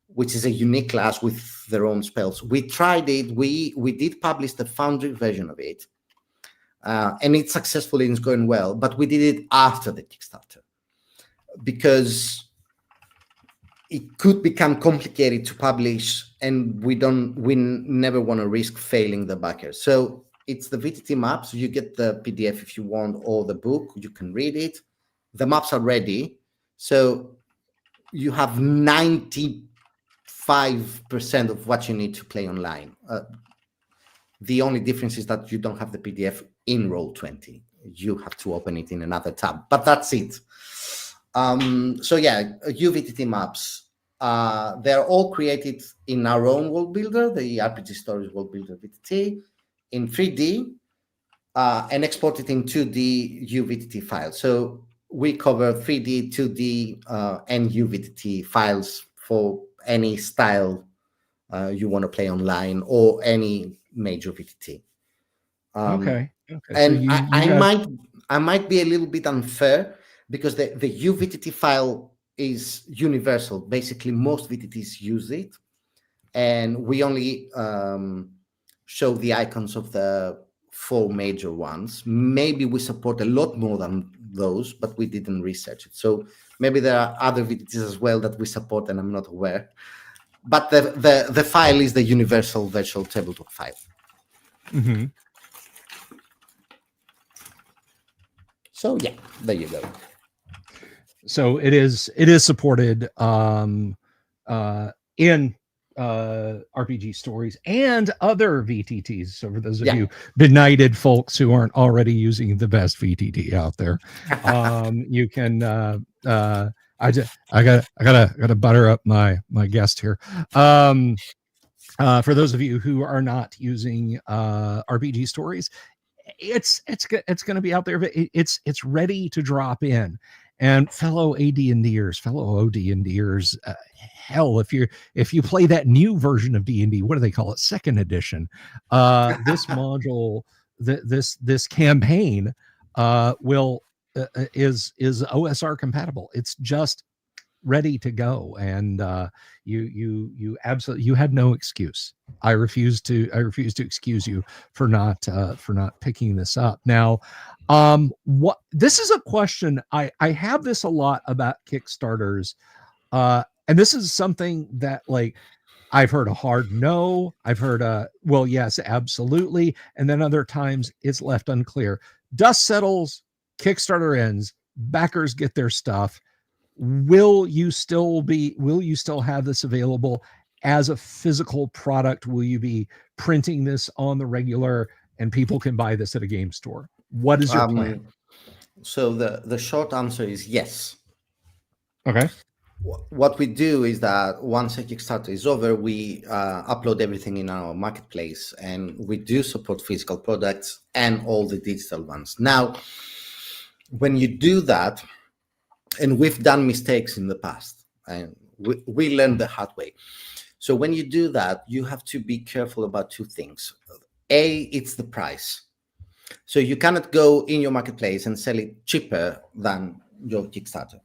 which is a unique class with their own spells. We tried it. We did publish the Foundry version of it, and it's successful and it's going well. But we did it after the Kickstarter because it could become complicated to publish, and we never want to risk failing the backers. So it's the VTT maps. You get the PDF if you want, or the book. You can read it. The maps are ready. So you have 95% of what you need to play online. The only difference is that you don't have the PDF in Roll20. You have to open it in another tab, but that's it. So yeah, UVTT maps, they're all created in our own world builder, the RPG Stories world builder VTT, in 3D, and exported in 2D UVTT files. So we cover 3D, 2D, and UVTT files for any style you want to play online or any major VTT. Okay. And so I might be a little bit unfair because the UVTT file is universal. Basically, most VTTs use it, and we only show the icons of the 4 major ones. Maybe we support a lot more than those, but we didn't research it. So maybe there are other VTTs as well that we support, and I'm not aware. But the file is the Universal Virtual Tabletop file. Mm-hmm. So yeah, there you go. So it is supported in RPG Stories and other VTTs. So for those of you benighted folks who aren't already using the best VTT out there, you can. I gotta butter up my guest here. For those of you who are not using RPG Stories, it's going to be out there. But it's ready to drop in. And fellow AD&Ders, fellow OD&Ders, hell, if you play that new version of D&D, what do they call it? 2nd edition. This module, this campaign, is OSR compatible. It's just ready to go, and you absolutely, you had no excuse. I refuse to excuse you for not picking this up. Now, this is a question I have this a lot about Kickstarters, and this is something that, like, I've heard a hard no, I've heard a well, yes, absolutely, and then other times it's left unclear. Dust settles, Kickstarter ends, backers get their stuff. Will you still have this available as a physical product? Will you be printing this on the regular and people can buy this at a game store? What is your plan? So the short answer is yes. Okay. what we do is that once a Kickstarter is over, we upload everything in our marketplace, and we do support physical products and all the digital ones. Now, when you do that, and we've done mistakes in the past, and we learned the hard way. So when you do that, you have to be careful about two things. A, it's the price. So you cannot go in your marketplace and sell it cheaper than your Kickstarter.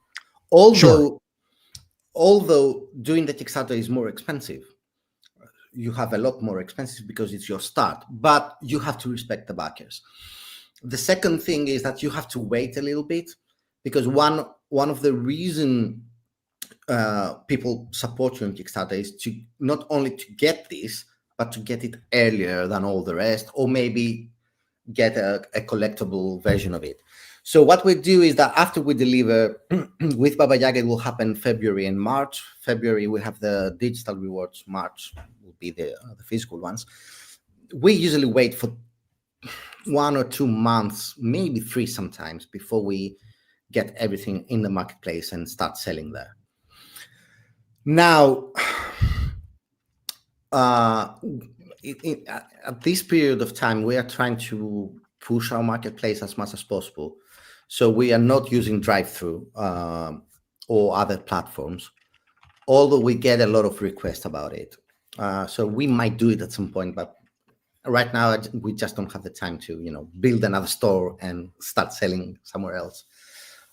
Although doing the Kickstarter is more expensive, you have a lot more expenses because it's your start, but you have to respect the backers. The second thing is that you have to wait a little bit, because one of the reason people support you on Kickstarter is to not only to get this, but to get it earlier than all the rest, or maybe get a collectible version of it. So what we do is that after we deliver with Baba Yaga, it will happen February and March. February, we have the digital rewards. March will be the physical ones. We usually wait for 1 or 2 months, maybe 3 sometimes, before we get everything in the marketplace and start selling there. Now, at this period of time, we are trying to push our marketplace as much as possible. So we are not using drive-through or other platforms, although we get a lot of requests about it. So we might do it at some point, but right now we just don't have the time to, build another store and start selling somewhere else.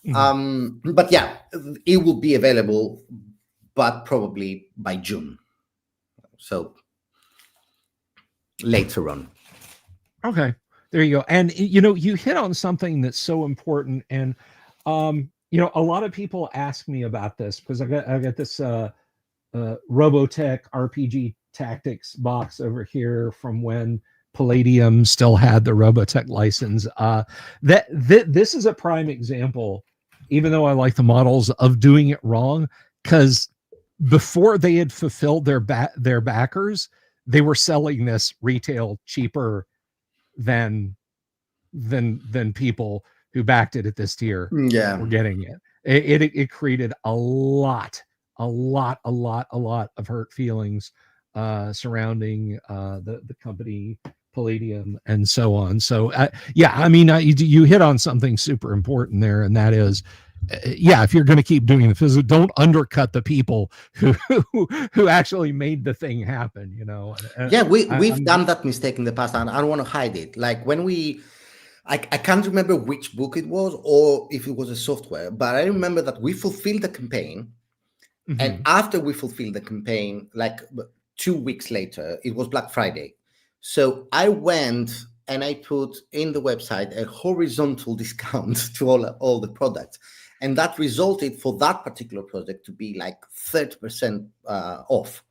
Mm-hmm. But yeah, it will be available, but probably by June. So later on. Okay. There you go. And, you hit on something that's so important. And, a lot of people ask me about this because I got this Robotech RPG Tactics box over here from when Palladium still had the Robotech license. This is a prime example, even though I like the models, of doing it wrong, because before they had fulfilled their backers, they were selling this retail cheaper than people who backed it at this tier were getting it. It created a lot of hurt feelings surrounding the company Palladium and so on. So you hit on something super important there, and that is, if you're going to keep doing the physical, don't undercut the people who actually made the thing happen. We've done that mistake in the past, and I don't want to hide it. Like when I can't remember which book it was or if it was a software, but I remember that we fulfilled the campaign. Mm-hmm. And after we fulfilled the campaign, like 2 weeks later, it was Black Friday. So I went and I put in the website a horizontal discount to all the products. And that resulted for that particular project to be like 30% off.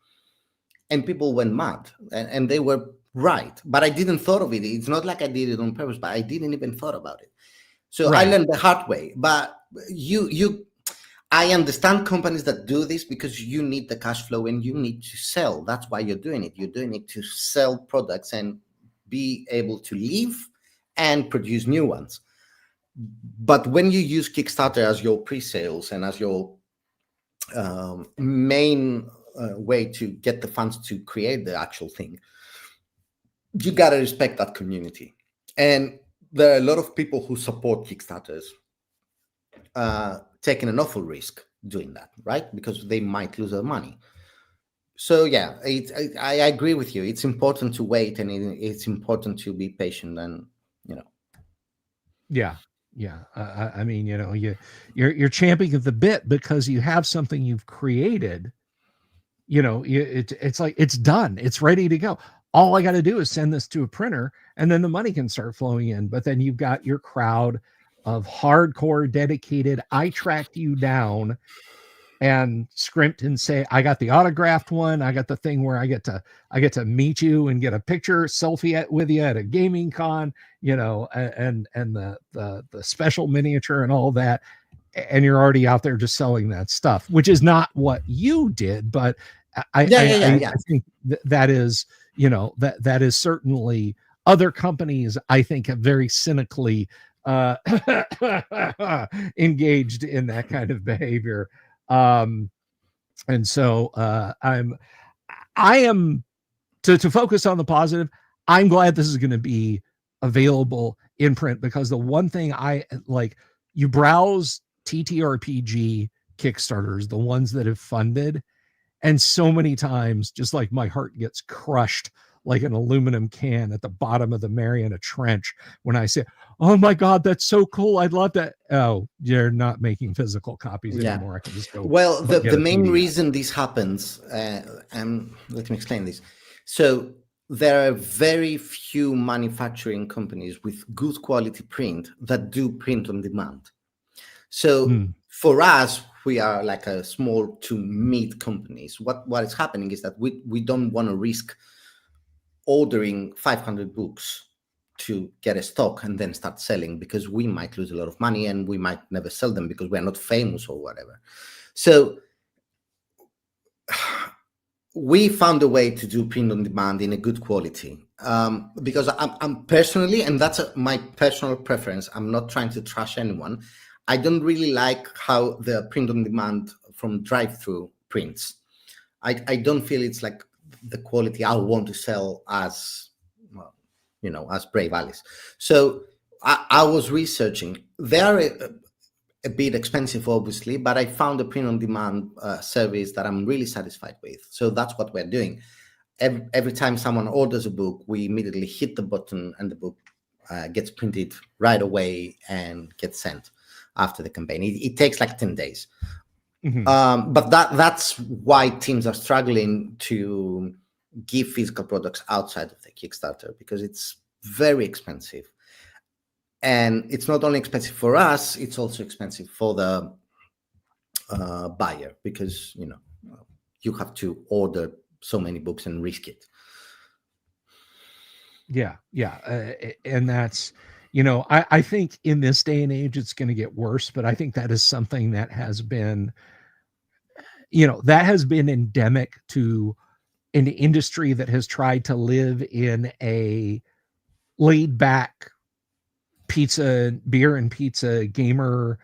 And people went mad, and they were right. But I didn't thought of it. It's not like I did it on purpose, but I didn't even thought about it. So right. I learned the hard way. But I understand companies that do this because you need the cash flow and you need to sell. That's why you're doing it. You're doing it to sell products and be able to live and produce new ones. But when you use Kickstarter as your pre-sales and as your main way to get the funds to create the actual thing, you got to respect that community. And there are a lot of people who support Kickstarters taking an awful risk doing that, right? Because they might lose their money. So yeah, I agree with you. It's important to wait, and it's important to be patient, and Yeah. I mean, you're champing at the bit because you have something you've created. It's like it's done. It's ready to go. All I got to do is send this to a printer, and then the money can start flowing in. But then you've got your crowd of hardcore dedicated. I tracked you down and script and say, I got the autographed one. I got the thing where I get to meet you and get a picture selfie with you at a gaming con, and the special miniature and all that. And you're already out there just selling that stuff, which is not what you did, but I think that is, that is certainly other companies, I think, have very cynically engaged in that kind of behavior. And so I am to focus on the positive. I'm glad this is going to be available in print, because the one thing I like, you browse TTRPG Kickstarters, the ones that have funded, and so many times, just like my heart gets crushed like an aluminum can at the bottom of the Mariana Trench when I say, "Oh my God, that's so cool! I'd love that." Oh, you're not making physical copies anymore. I can just go. Well, get the a main PDF. reason this happens, and let me explain this. So there are very few manufacturing companies with good quality print that do print on demand. So for us, we are like a small to mid companies. What is happening is that we don't want to risk ordering 500 books to get a stock and then start selling, because we might lose a lot of money and we might never sell them because we're not famous or whatever. So we found a way to do print on demand in a good quality, because I'm personally, and that's my personal preference, I'm not trying to trash anyone. I don't really like how the print on demand from drive-through prints. I don't feel it's like the quality I want to sell as, well, as Brave Alice. So I was researching. They are a bit expensive, obviously, but I found a print-on-demand service that I'm really satisfied with. So that's what we're doing. Every time someone orders a book, we immediately hit the button and the book gets printed right away and gets sent after the campaign. It takes like 10 days. But that's why teams are struggling to give physical products outside of the Kickstarter, because it's very expensive. And it's not only expensive for us, it's also expensive for the buyer, because you have to order so many books and risk it. Yeah. And that's, I think in this day and age, it's going to get worse, but I think that is something that has been, endemic to an industry that has tried to live in a laid back beer and pizza gamer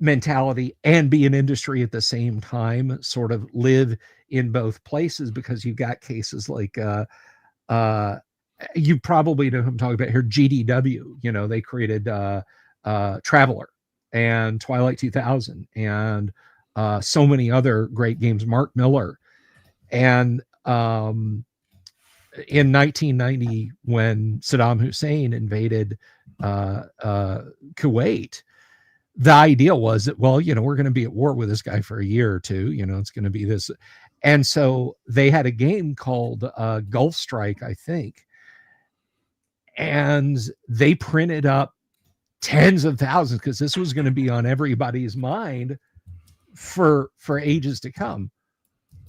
mentality and be an industry at the same time, sort of live in both places, because you've got cases like you probably know who I'm talking about here, GDW. They created Traveler and Twilight 2000 and so many other great games, Mark Miller. And in 1990, when Saddam Hussein invaded Kuwait, the idea was that, well, we're going to be at war with this guy for a year or two, it's going to be this. And so they had a game called Gulf Strike, I think. And they printed up tens of thousands, because this was going to be on everybody's mind for ages to come.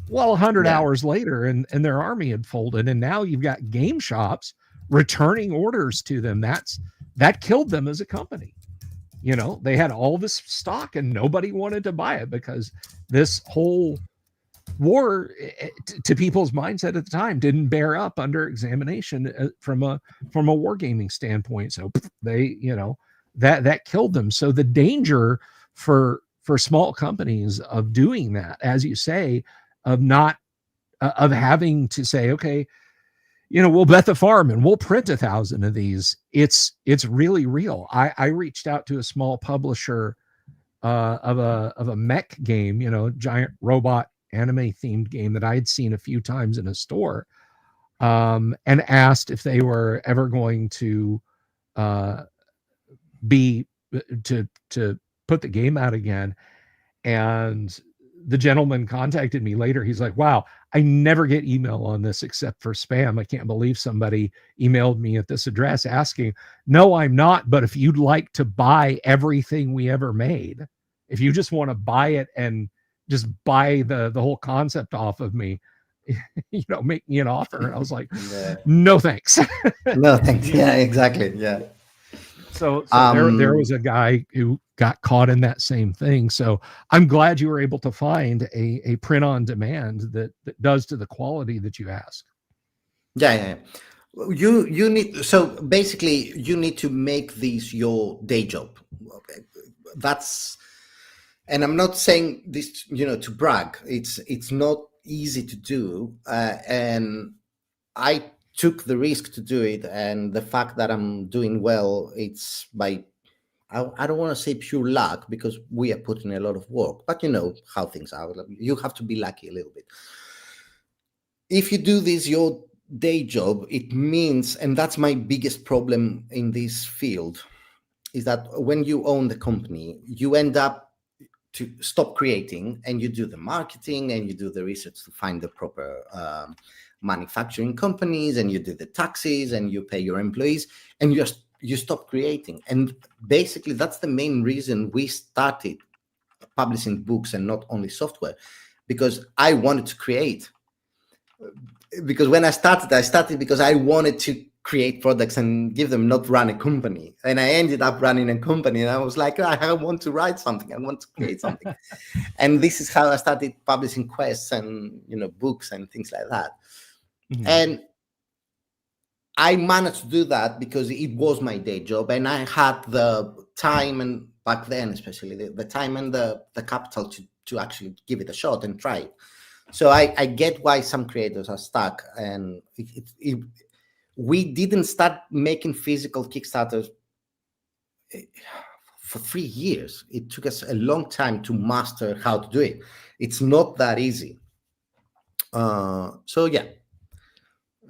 Well, 100 hours later, and their army had folded, and now you've got game shops returning orders to them. That killed them as a company. They had all this stock and nobody wanted to buy it, because this whole war, to people's mindset at the time, didn't bear up under examination from a wargaming standpoint. So they, that killed them. So the danger for small companies of doing that, as you say, of not of having to say, okay, we'll bet the farm and we'll print 1,000 of these. It's really real. I reached out to a small publisher of a mech game, giant robot anime themed game that I had seen a few times in a store, and asked if they were ever going to to put the game out again. And the gentleman contacted me later. He's like, wow, I never get email on this except for spam. I can't believe somebody emailed me at this address asking. No, I'm not. But if you'd like to buy everything we ever made, if you just want to buy it and just buy the whole concept off of me, make me an offer. And I was like, no, thanks. No, thanks. Yeah, exactly. Yeah. So there was a guy who got caught in that same thing. So I'm glad you were able to find a print on demand that does to the quality that you ask. Yeah. You need, so basically you need to make these your day job. and I'm not saying this, to brag. It's not easy to do, and I took the risk to do it. And the fact that I'm doing well, it's by, I don't want to say pure luck, because we are putting a lot of work. But you know how things are. You have to be lucky a little bit. If you do this your day job, it means, and that's my biggest problem in this field, is that when you own the company, you end up to stop creating, and you do the marketing, and you do the research to find the proper manufacturing companies, and you do the taxes, and you pay your employees, and you stop creating. And basically that's the main reason we started publishing books and not only software, because I wanted to create. Because when I started because I wanted to create products and give them, not run a company. And I ended up running a company, and I was like, I want to write something. I want to create something. And this is how I started publishing quests and, books and things like that. Mm-hmm. And I managed to do that because it was my day job, and I had the time, and back then especially the time and the capital to actually give it a shot and try it. So I get why some creators are stuck, and we didn't start making physical Kickstarters for 3 years. It took us a long time to master how to do it. It's not that easy. So yeah,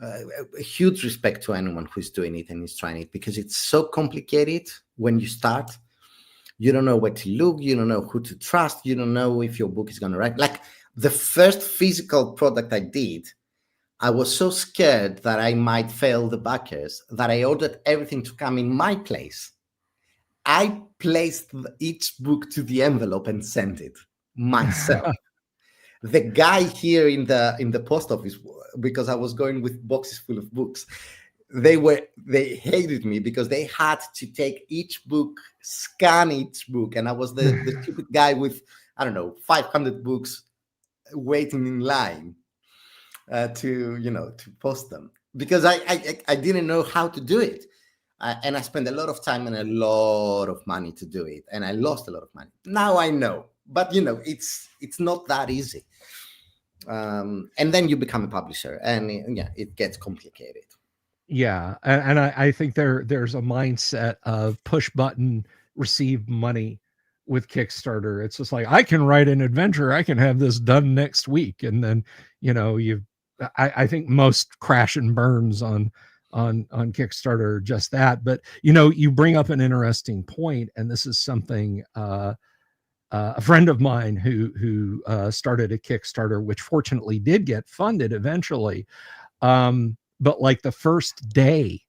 a huge respect to anyone who's doing it and is trying it, because it's so complicated when you start. You don't know where to look. You don't know who to trust. You don't know if your book is going to write. Like the first physical product I did, I was so scared that I might fail the backers that I ordered everything to come in my place. I placed each book to the envelope and sent it myself. The guy here in the post office, because I was going with boxes full of books, they hated me because they had to take each book, scan each book, and I was the stupid guy with, I don't know, 500 books waiting in line to post them, because I didn't know how to do it, and I spent a lot of time and a lot of money to do it, and I lost a lot of money. Now I know, but it's not that easy. And then you become a publisher, and it gets complicated. Yeah, and I think there's a mindset of push button, receive money with Kickstarter. It's just like, I can write an adventure, I can have this done next week, and then I think most crash and burns on Kickstarter are just that. But you bring up an interesting point, and this is something a friend of mine who started a Kickstarter, which fortunately did get funded eventually. But like the first day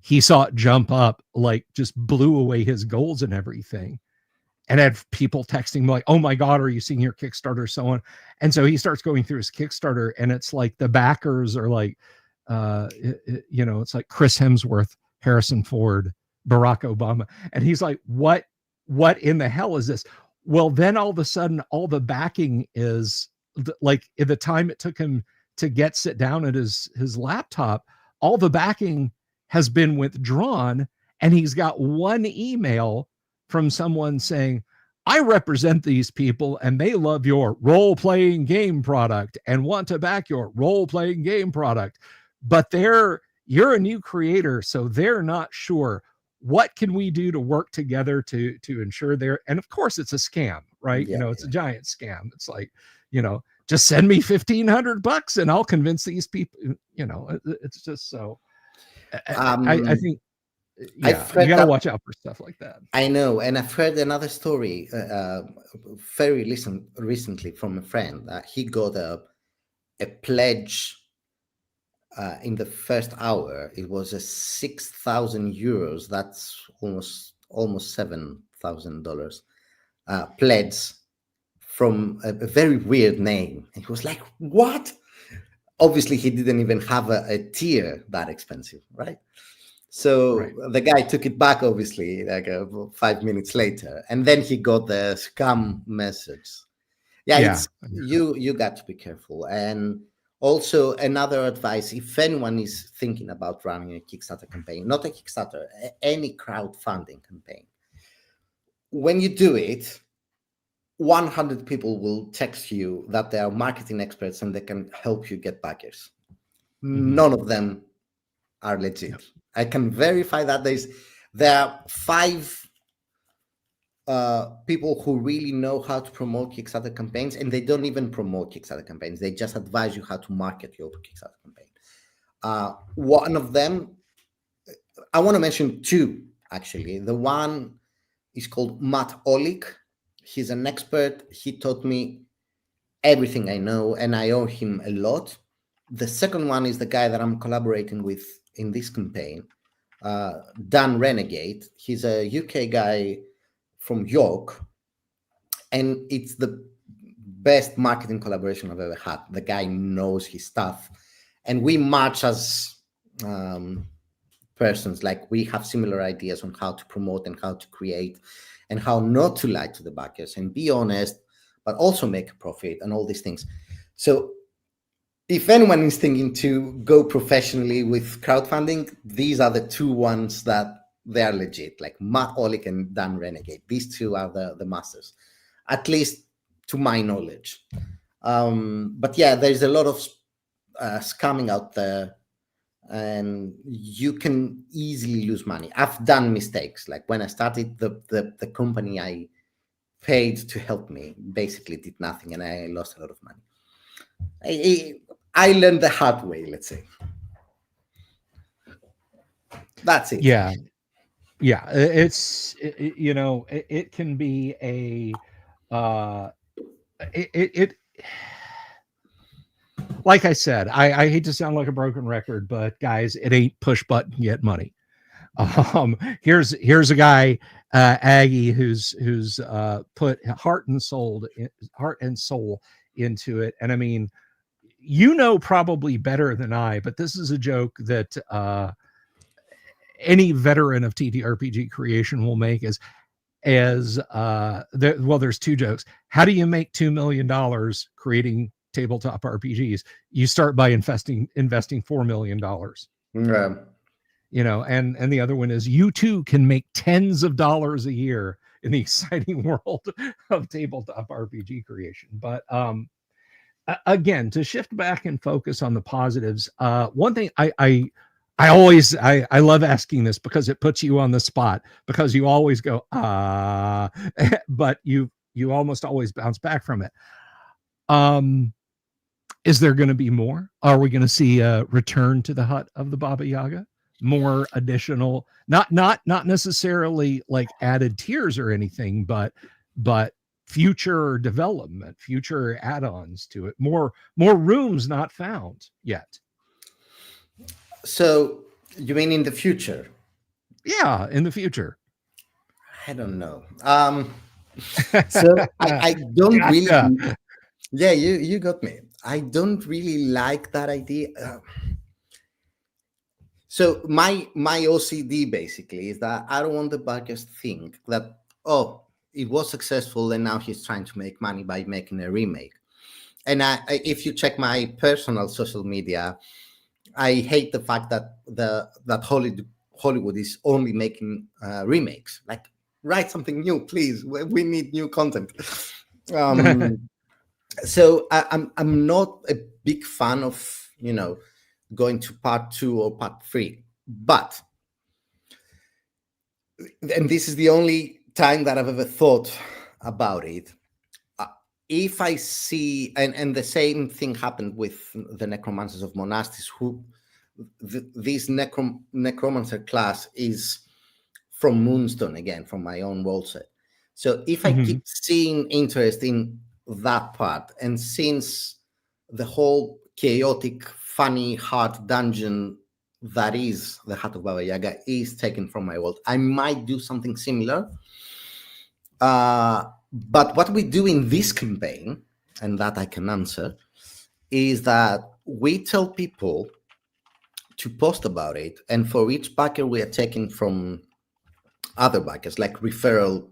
he saw it jump up, like just blew away his goals and everything, and had people texting him like, "Oh my God, are you seeing your Kickstarter?" So on. And so he starts going through his Kickstarter, and it's like the backers are like, it's like Chris Hemsworth, Harrison Ford, Barack Obama. And he's like, what in the hell is this? Well, then all of a sudden, all the backing is like, in the time it took him to sit down at his laptop, all the backing has been withdrawn, and he's got one email from someone saying, "I represent these people, and they love your role-playing game product and want to back your role-playing game product, but you're a new creator, so they're not sure. What can we do to work together to ensure they're..." And of course it's a scam, right? Yeah, it's a giant scam. It's like, just send me $1,500 and I'll convince these people. It's just so. I think, yeah, you got to watch out for stuff like that. I know, and I've heard another story very recently from a friend. He got a pledge in the first hour. It was a 6,000 euros. That's almost $7,000 pledge from a very weird name. He was like, "What?" Obviously, he didn't even have a tier that expensive, right? So the guy took it back, obviously, like 5 minutes later, and then he got the scam message. You got to be careful. And also, another advice: if anyone is thinking about running a Kickstarter campaign, not a Kickstarter, any crowdfunding campaign, when you do it, 100 people will text you that they are marketing experts and they can help you get backers. None of them are legit. Yep. I can verify that there are 5 people who really know how to promote Kickstarter campaigns, and they don't even promote Kickstarter campaigns. They just advise you how to market your Kickstarter campaign. One of them, I want to mention 2, actually. The one is called Matt Olick. He's an expert. He taught me everything I know, and I owe him a lot. The second one is the guy that I'm collaborating with in this campaign, Dan Renegade. He's a UK guy from York, and it's the best marketing collaboration I've ever had. The guy knows his stuff, and we match as persons. Like, we have similar ideas on how to promote and how to create and how not to lie to the backers and be honest, but also make a profit and all these things. So if anyone is thinking to go professionally with crowdfunding, these are the 2 ones that they are legit, like Matt Olick and Dan Renegade. These 2 are the masters, at least to my knowledge. But yeah, there's a lot of scamming out there, and you can easily lose money. I've done mistakes. Like, when I started the company I paid to help me basically did nothing, and I lost a lot of money. I learned the hard way, let's say. That's it. Yeah. It's it can be a like I said, I hate to sound like a broken record, but guys, it ain't push button get money. Here's a guy, Aggie, who's put heart and soul into it. And I mean, probably better than I, but this is a joke that any veteran of TTRPG creation will make there's 2 jokes. How do you make $2 million creating tabletop RPGs? You start by investing $4 million. Yeah. And the other one is, you too can make tens of dollars a year in the exciting world of tabletop RPG creation. But again, to shift back and focus on the positives, one thing I love asking this because it puts you on the spot, because you always go, but you almost always bounce back from it. Is there going to be more? Are we going to see a return to the hut of the Baba Yaga? More additional, not necessarily like added tiers or anything, but future development, future add-ons to it, more rooms not found yet. So you mean in the future? Yeah, in the future. I don't know. So I don't really. Yeah, you got me. I don't really like that idea. So my OCD basically is that I don't want the backers to think that, oh, it was successful and now he's trying to make money by making a remake. And if you check my personal social media, I hate the fact that Hollywood is only making remakes. Like, write something new, please. We need new content. So I'm not a big fan of going to part 2 or part 3, but, and this is the only time that I've ever thought about it. If I see, and the same thing happened with the Necromancers of Monastis, who this necromancer class is from Moonstone, again, from my own role set. So if I keep seeing interest in that part, and since the whole chaotic, funny, hard dungeon that is the Heart of Baba Yaga is taken from my world, I might do something similar. But what we do in this campaign, and that I can answer, is that we tell people to post about it, and for each backer we are taking from other backers, like referral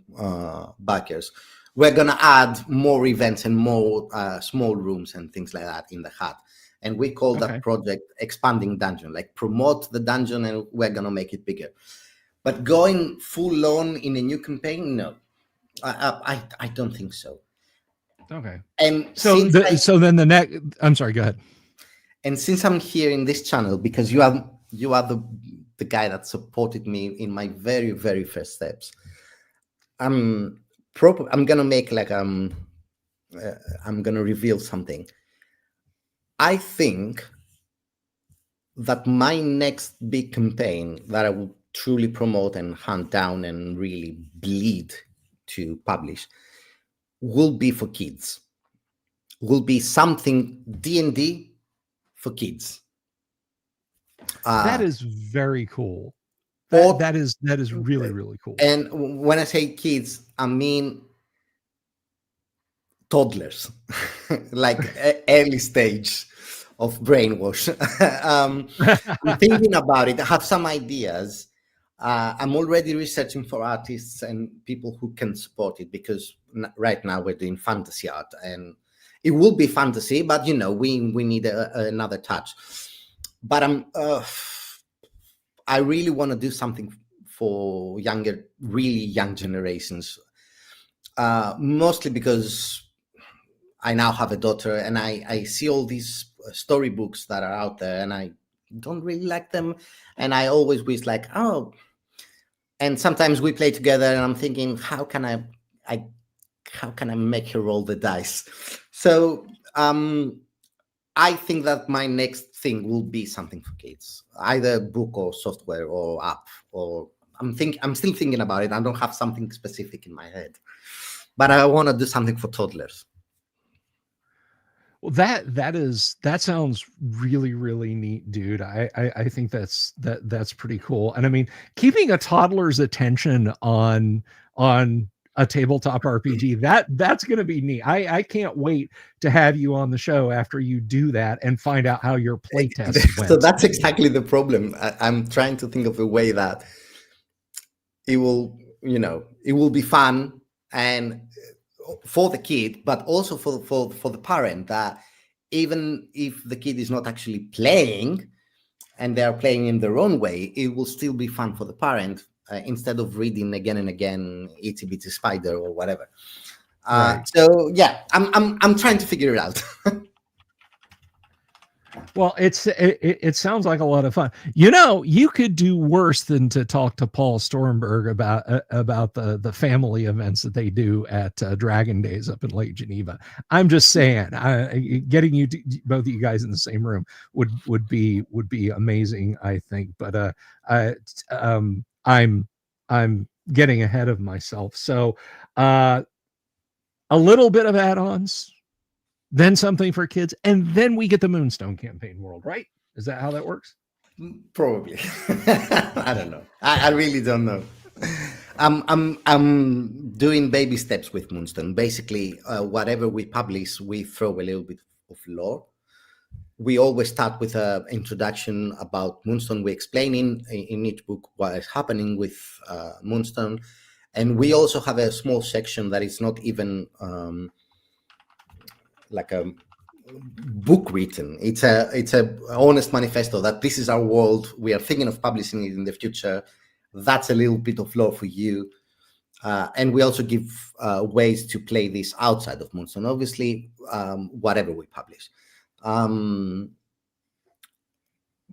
backers. We're gonna add more events and more small rooms and things like that in the hut, and we call that project Expanding Dungeon. Like, promote the dungeon, and we're gonna make it bigger. But going full on in a new campaign, no, I don't think so. Okay. And So then the next, I'm sorry, go ahead. And since I'm here in this channel, because you are the guy that supported me in my very, very first steps, I'm gonna make like I'm gonna reveal something. I think that my next big campaign that I will truly promote and hunt down and really bleed to publish will be for kids. Will be something D&D for kids. That is very cool. Or That is really, really cool. And when I say kids, I mean toddlers, like early stage of brainwash. I'm thinking about it. I have some ideas. I'm already researching for artists and people who can support it, because right now we're doing fantasy art, and it will be fantasy, but you know, we need another touch. But I really want to do something for really young generations, mostly because I now have a daughter, and I see all these storybooks that are out there, and I don't really like them, and I always wish like, oh, and sometimes we play together, and I'm thinking, how can I make her roll the dice? So I think that my next thing will be something for kids, either book or software or app, or I'm still thinking about it. I don't have something specific in my head, but I want to do something for toddlers. Well, that sounds really, really neat, dude. I think that's pretty cool. And I mean, keeping a toddler's attention on a tabletop RPG, that's going to be neat. I can't wait to have you on the show after you do that and find out how your playtest went. So that's exactly the problem. I'm trying to think of a way that it will be fun and for the kid, but also for the parent, that even if the kid is not actually playing and they are playing in their own way, it will still be fun for the parent, instead of reading again and again Itsy Bitsy Spider or whatever. Right. So yeah, I'm trying to figure it out. Well, it sounds like a lot of fun. You know, you could do worse than to talk to Paul Stormberg about the family events that they do at Dragon Days up in Lake Geneva. I'm just saying, getting you both of you guys in the same room would be amazing, I think. But I'm getting ahead of myself. So a little bit of add-ons, then something for kids, and then we get the Moonstone campaign world, right? Is that how that works? Probably. I don't know. I really don't know. I'm doing baby steps with Moonstone. Basically, whatever we publish, we throw a little bit of lore. We always start with an introduction about Moonstone. We explain in each book what is happening with Moonstone, and we also have a small section that is not even like a book written. It's a honest manifesto that this is our world. We are thinking of publishing it in the future. That's a little bit of lore for you. And we also give ways to play this outside of Moonstone, obviously, whatever we publish.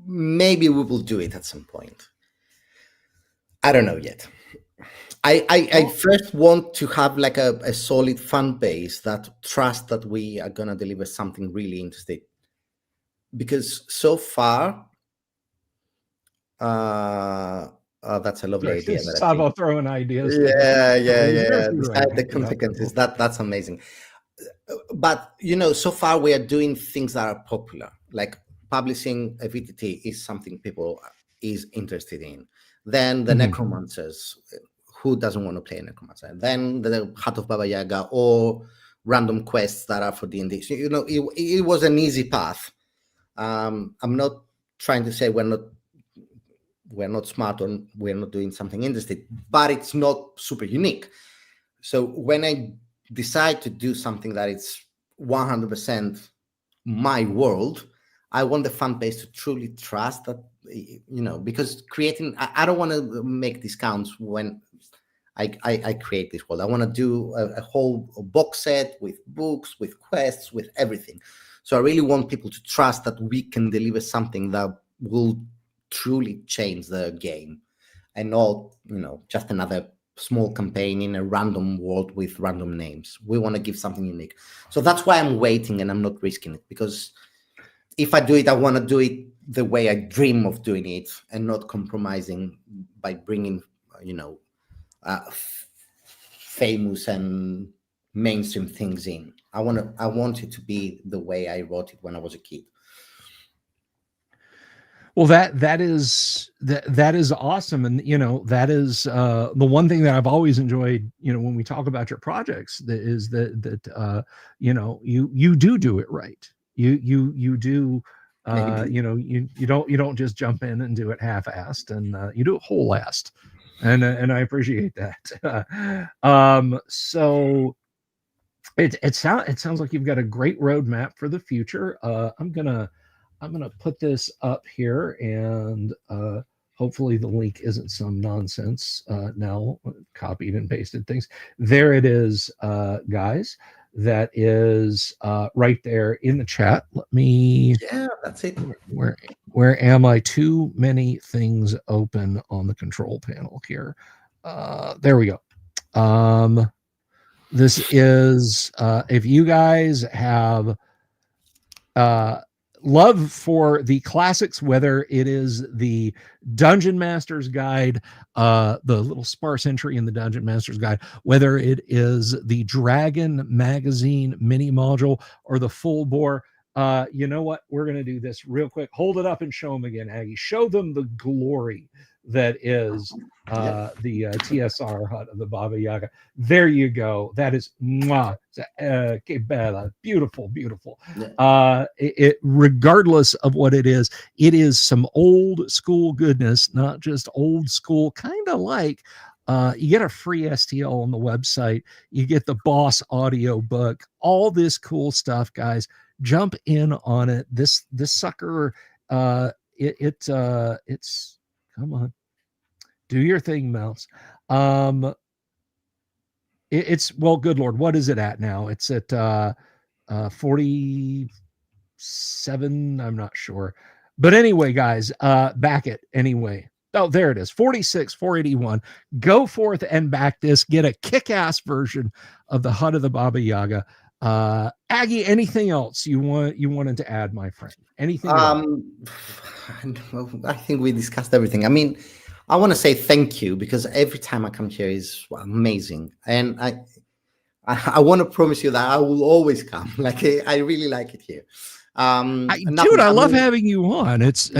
Maybe we will do it at some point. I don't know yet. I first want to have like a solid fan base that trust that we are going to deliver something really interesting. Because so far, that's a lovely idea. Savo throwing ideas. Yeah. The consequences. That's amazing. But so far we are doing things that are popular. Like publishing a VTT is something people is interested in. Then the necromancers. Who doesn't want to play a necromancer? Then the Heart of Baba Yaga or random quests that are for D&D. So, it was an easy path. I'm not trying to say we're not smart or we're not doing something interesting, but it's not super unique. So when I decide to do something that is 100% my world, I want the fan base to truly trust that, because creating, I don't want to make discounts when I create this world. I want to do a whole box set with books, with quests, with everything. So I really want people to trust that we can deliver something that will truly change the game, and not, just another small campaign in a random world with random names. We want to give something unique. So that's why I'm waiting and I'm not risking it, because if I do it, I want to do it the way I dream of doing it, and not compromising by bringing, famous and mainstream things in. I want it to be the way I wrote it when I was a kid. Well, that is awesome, and that is the one thing that I've always enjoyed. When we talk about your projects, is that you do it right. You do. You don't just jump in and do it half-assed, and you do it whole-assed, and I appreciate that. So it sounds like you've got a great roadmap for the future. I'm gonna put this up here, and hopefully the link isn't some nonsense. Now copied and pasted things. There it is, guys. That is right there in the chat. Let me. Yeah, that's it. Where am I? Too many things open on the control panel here. There we go. This is if you guys have love for the classics, whether it is the Dungeon Master's Guide, the little sparse entry in the Dungeon Master's Guide, whether it is the Dragon Magazine mini module, or the full bore. You know what? We're going to do this real quick. Hold it up and show them again, Aggie. Show them the glory that is the TSR hut of the Baba Yaga. There you go. That is que bella. Beautiful, beautiful. It regardless of what it is some old school goodness, not just old school, kind of like you get a free STL on the website, you get the Boss audio book, all this cool stuff, guys. Jump in on it. This sucker, it's come on, do your thing, Mouse. It's well, good Lord, what is it at now? It's at 47. I'm not sure, but anyway, guys, back it anyway. Oh, there it is, 46,481. Go forth and back this. Get a kick-ass version of the Hut of the Baba Yaga. Aggie, anything else you wanted to add, my friend? Anything? I think we discussed everything. I mean, I want to say thank you, because every time I come here is amazing, and I want to promise you that I will always come. Like, I really like it here. Dude, I love having you on. It's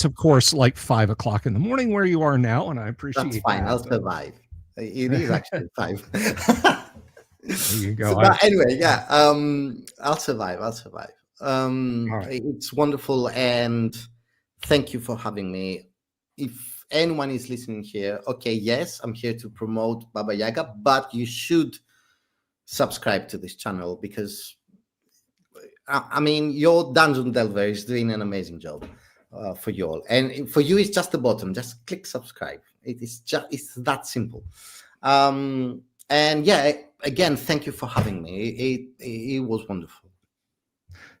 of course like 5 o'clock in the morning where you are now, and I appreciate that's fine. that. I'll survive. It is actually 5. There you go. But anyway, yeah, I'll survive. Right. It's wonderful, and thank you for having me. If anyone is listening here, okay, yes, I'm here to promote Baba Yaga, but you should subscribe to this channel, because I mean, your Dungeon Delver is doing an amazing job for you all, and for you, it's just the button. Just click subscribe. It's that simple. And yeah, again, thank you for having me. It was wonderful.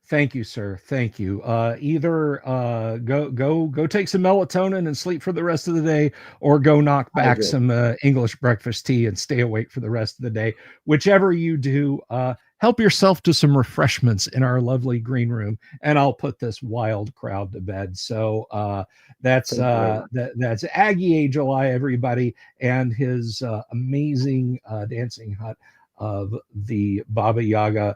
Thank you, sir. Thank you. Either go take some melatonin and sleep for the rest of the day, or go knock back some English breakfast tea and stay awake for the rest of the day. Whichever you do, help yourself to some refreshments in our lovely green room, and I'll put this wild crowd to bed. So that's Aggie July, everybody, and his amazing dancing hut of the Baba Yaga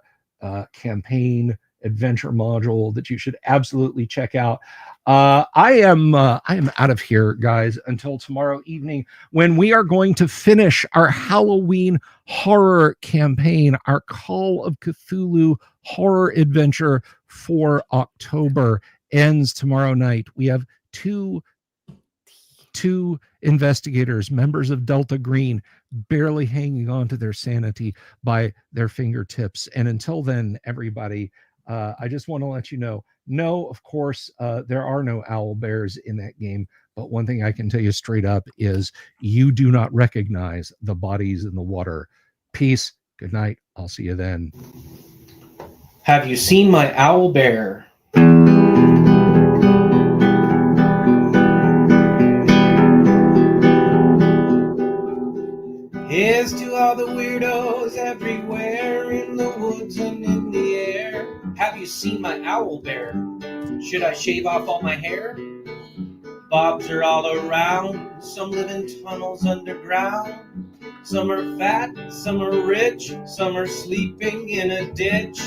campaign adventure module that you should absolutely check out. I am out of here, guys, until tomorrow evening, when we are going to finish our Halloween horror campaign, our Call of Cthulhu horror adventure for October ends tomorrow night. We have two investigators, members of Delta Green, barely hanging on to their sanity by their fingertips. And until then, everybody, I just want to let you know, no, of course, there are no owl bears in that game, But one thing I can tell you straight up is you do not recognize the bodies in the water. Peace. Good night. I'll see you then. Have you seen my owl bear? Here's to all the weirdos everywhere in the woods and in the air. Have you seen my owl bear? Should I shave off all my hair? Bobs are all around. Some live in tunnels underground. Some are fat, some are rich, some are sleeping in a ditch.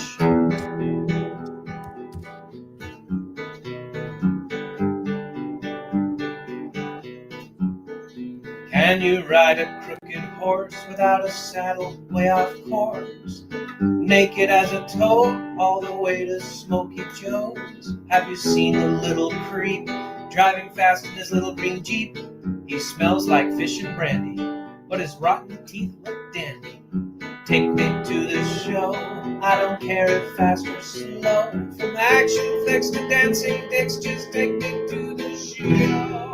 Can you ride a crooked horse without a saddle way off course? Naked as a toad all the way to Smoky Joe's. Have you seen the little creep driving fast in his little green Jeep? He smells like fish and brandy, but his rotten teeth look dandy. Take me to the show, I don't care if fast or slow. From action flicks to dancing dicks, just take me to the show.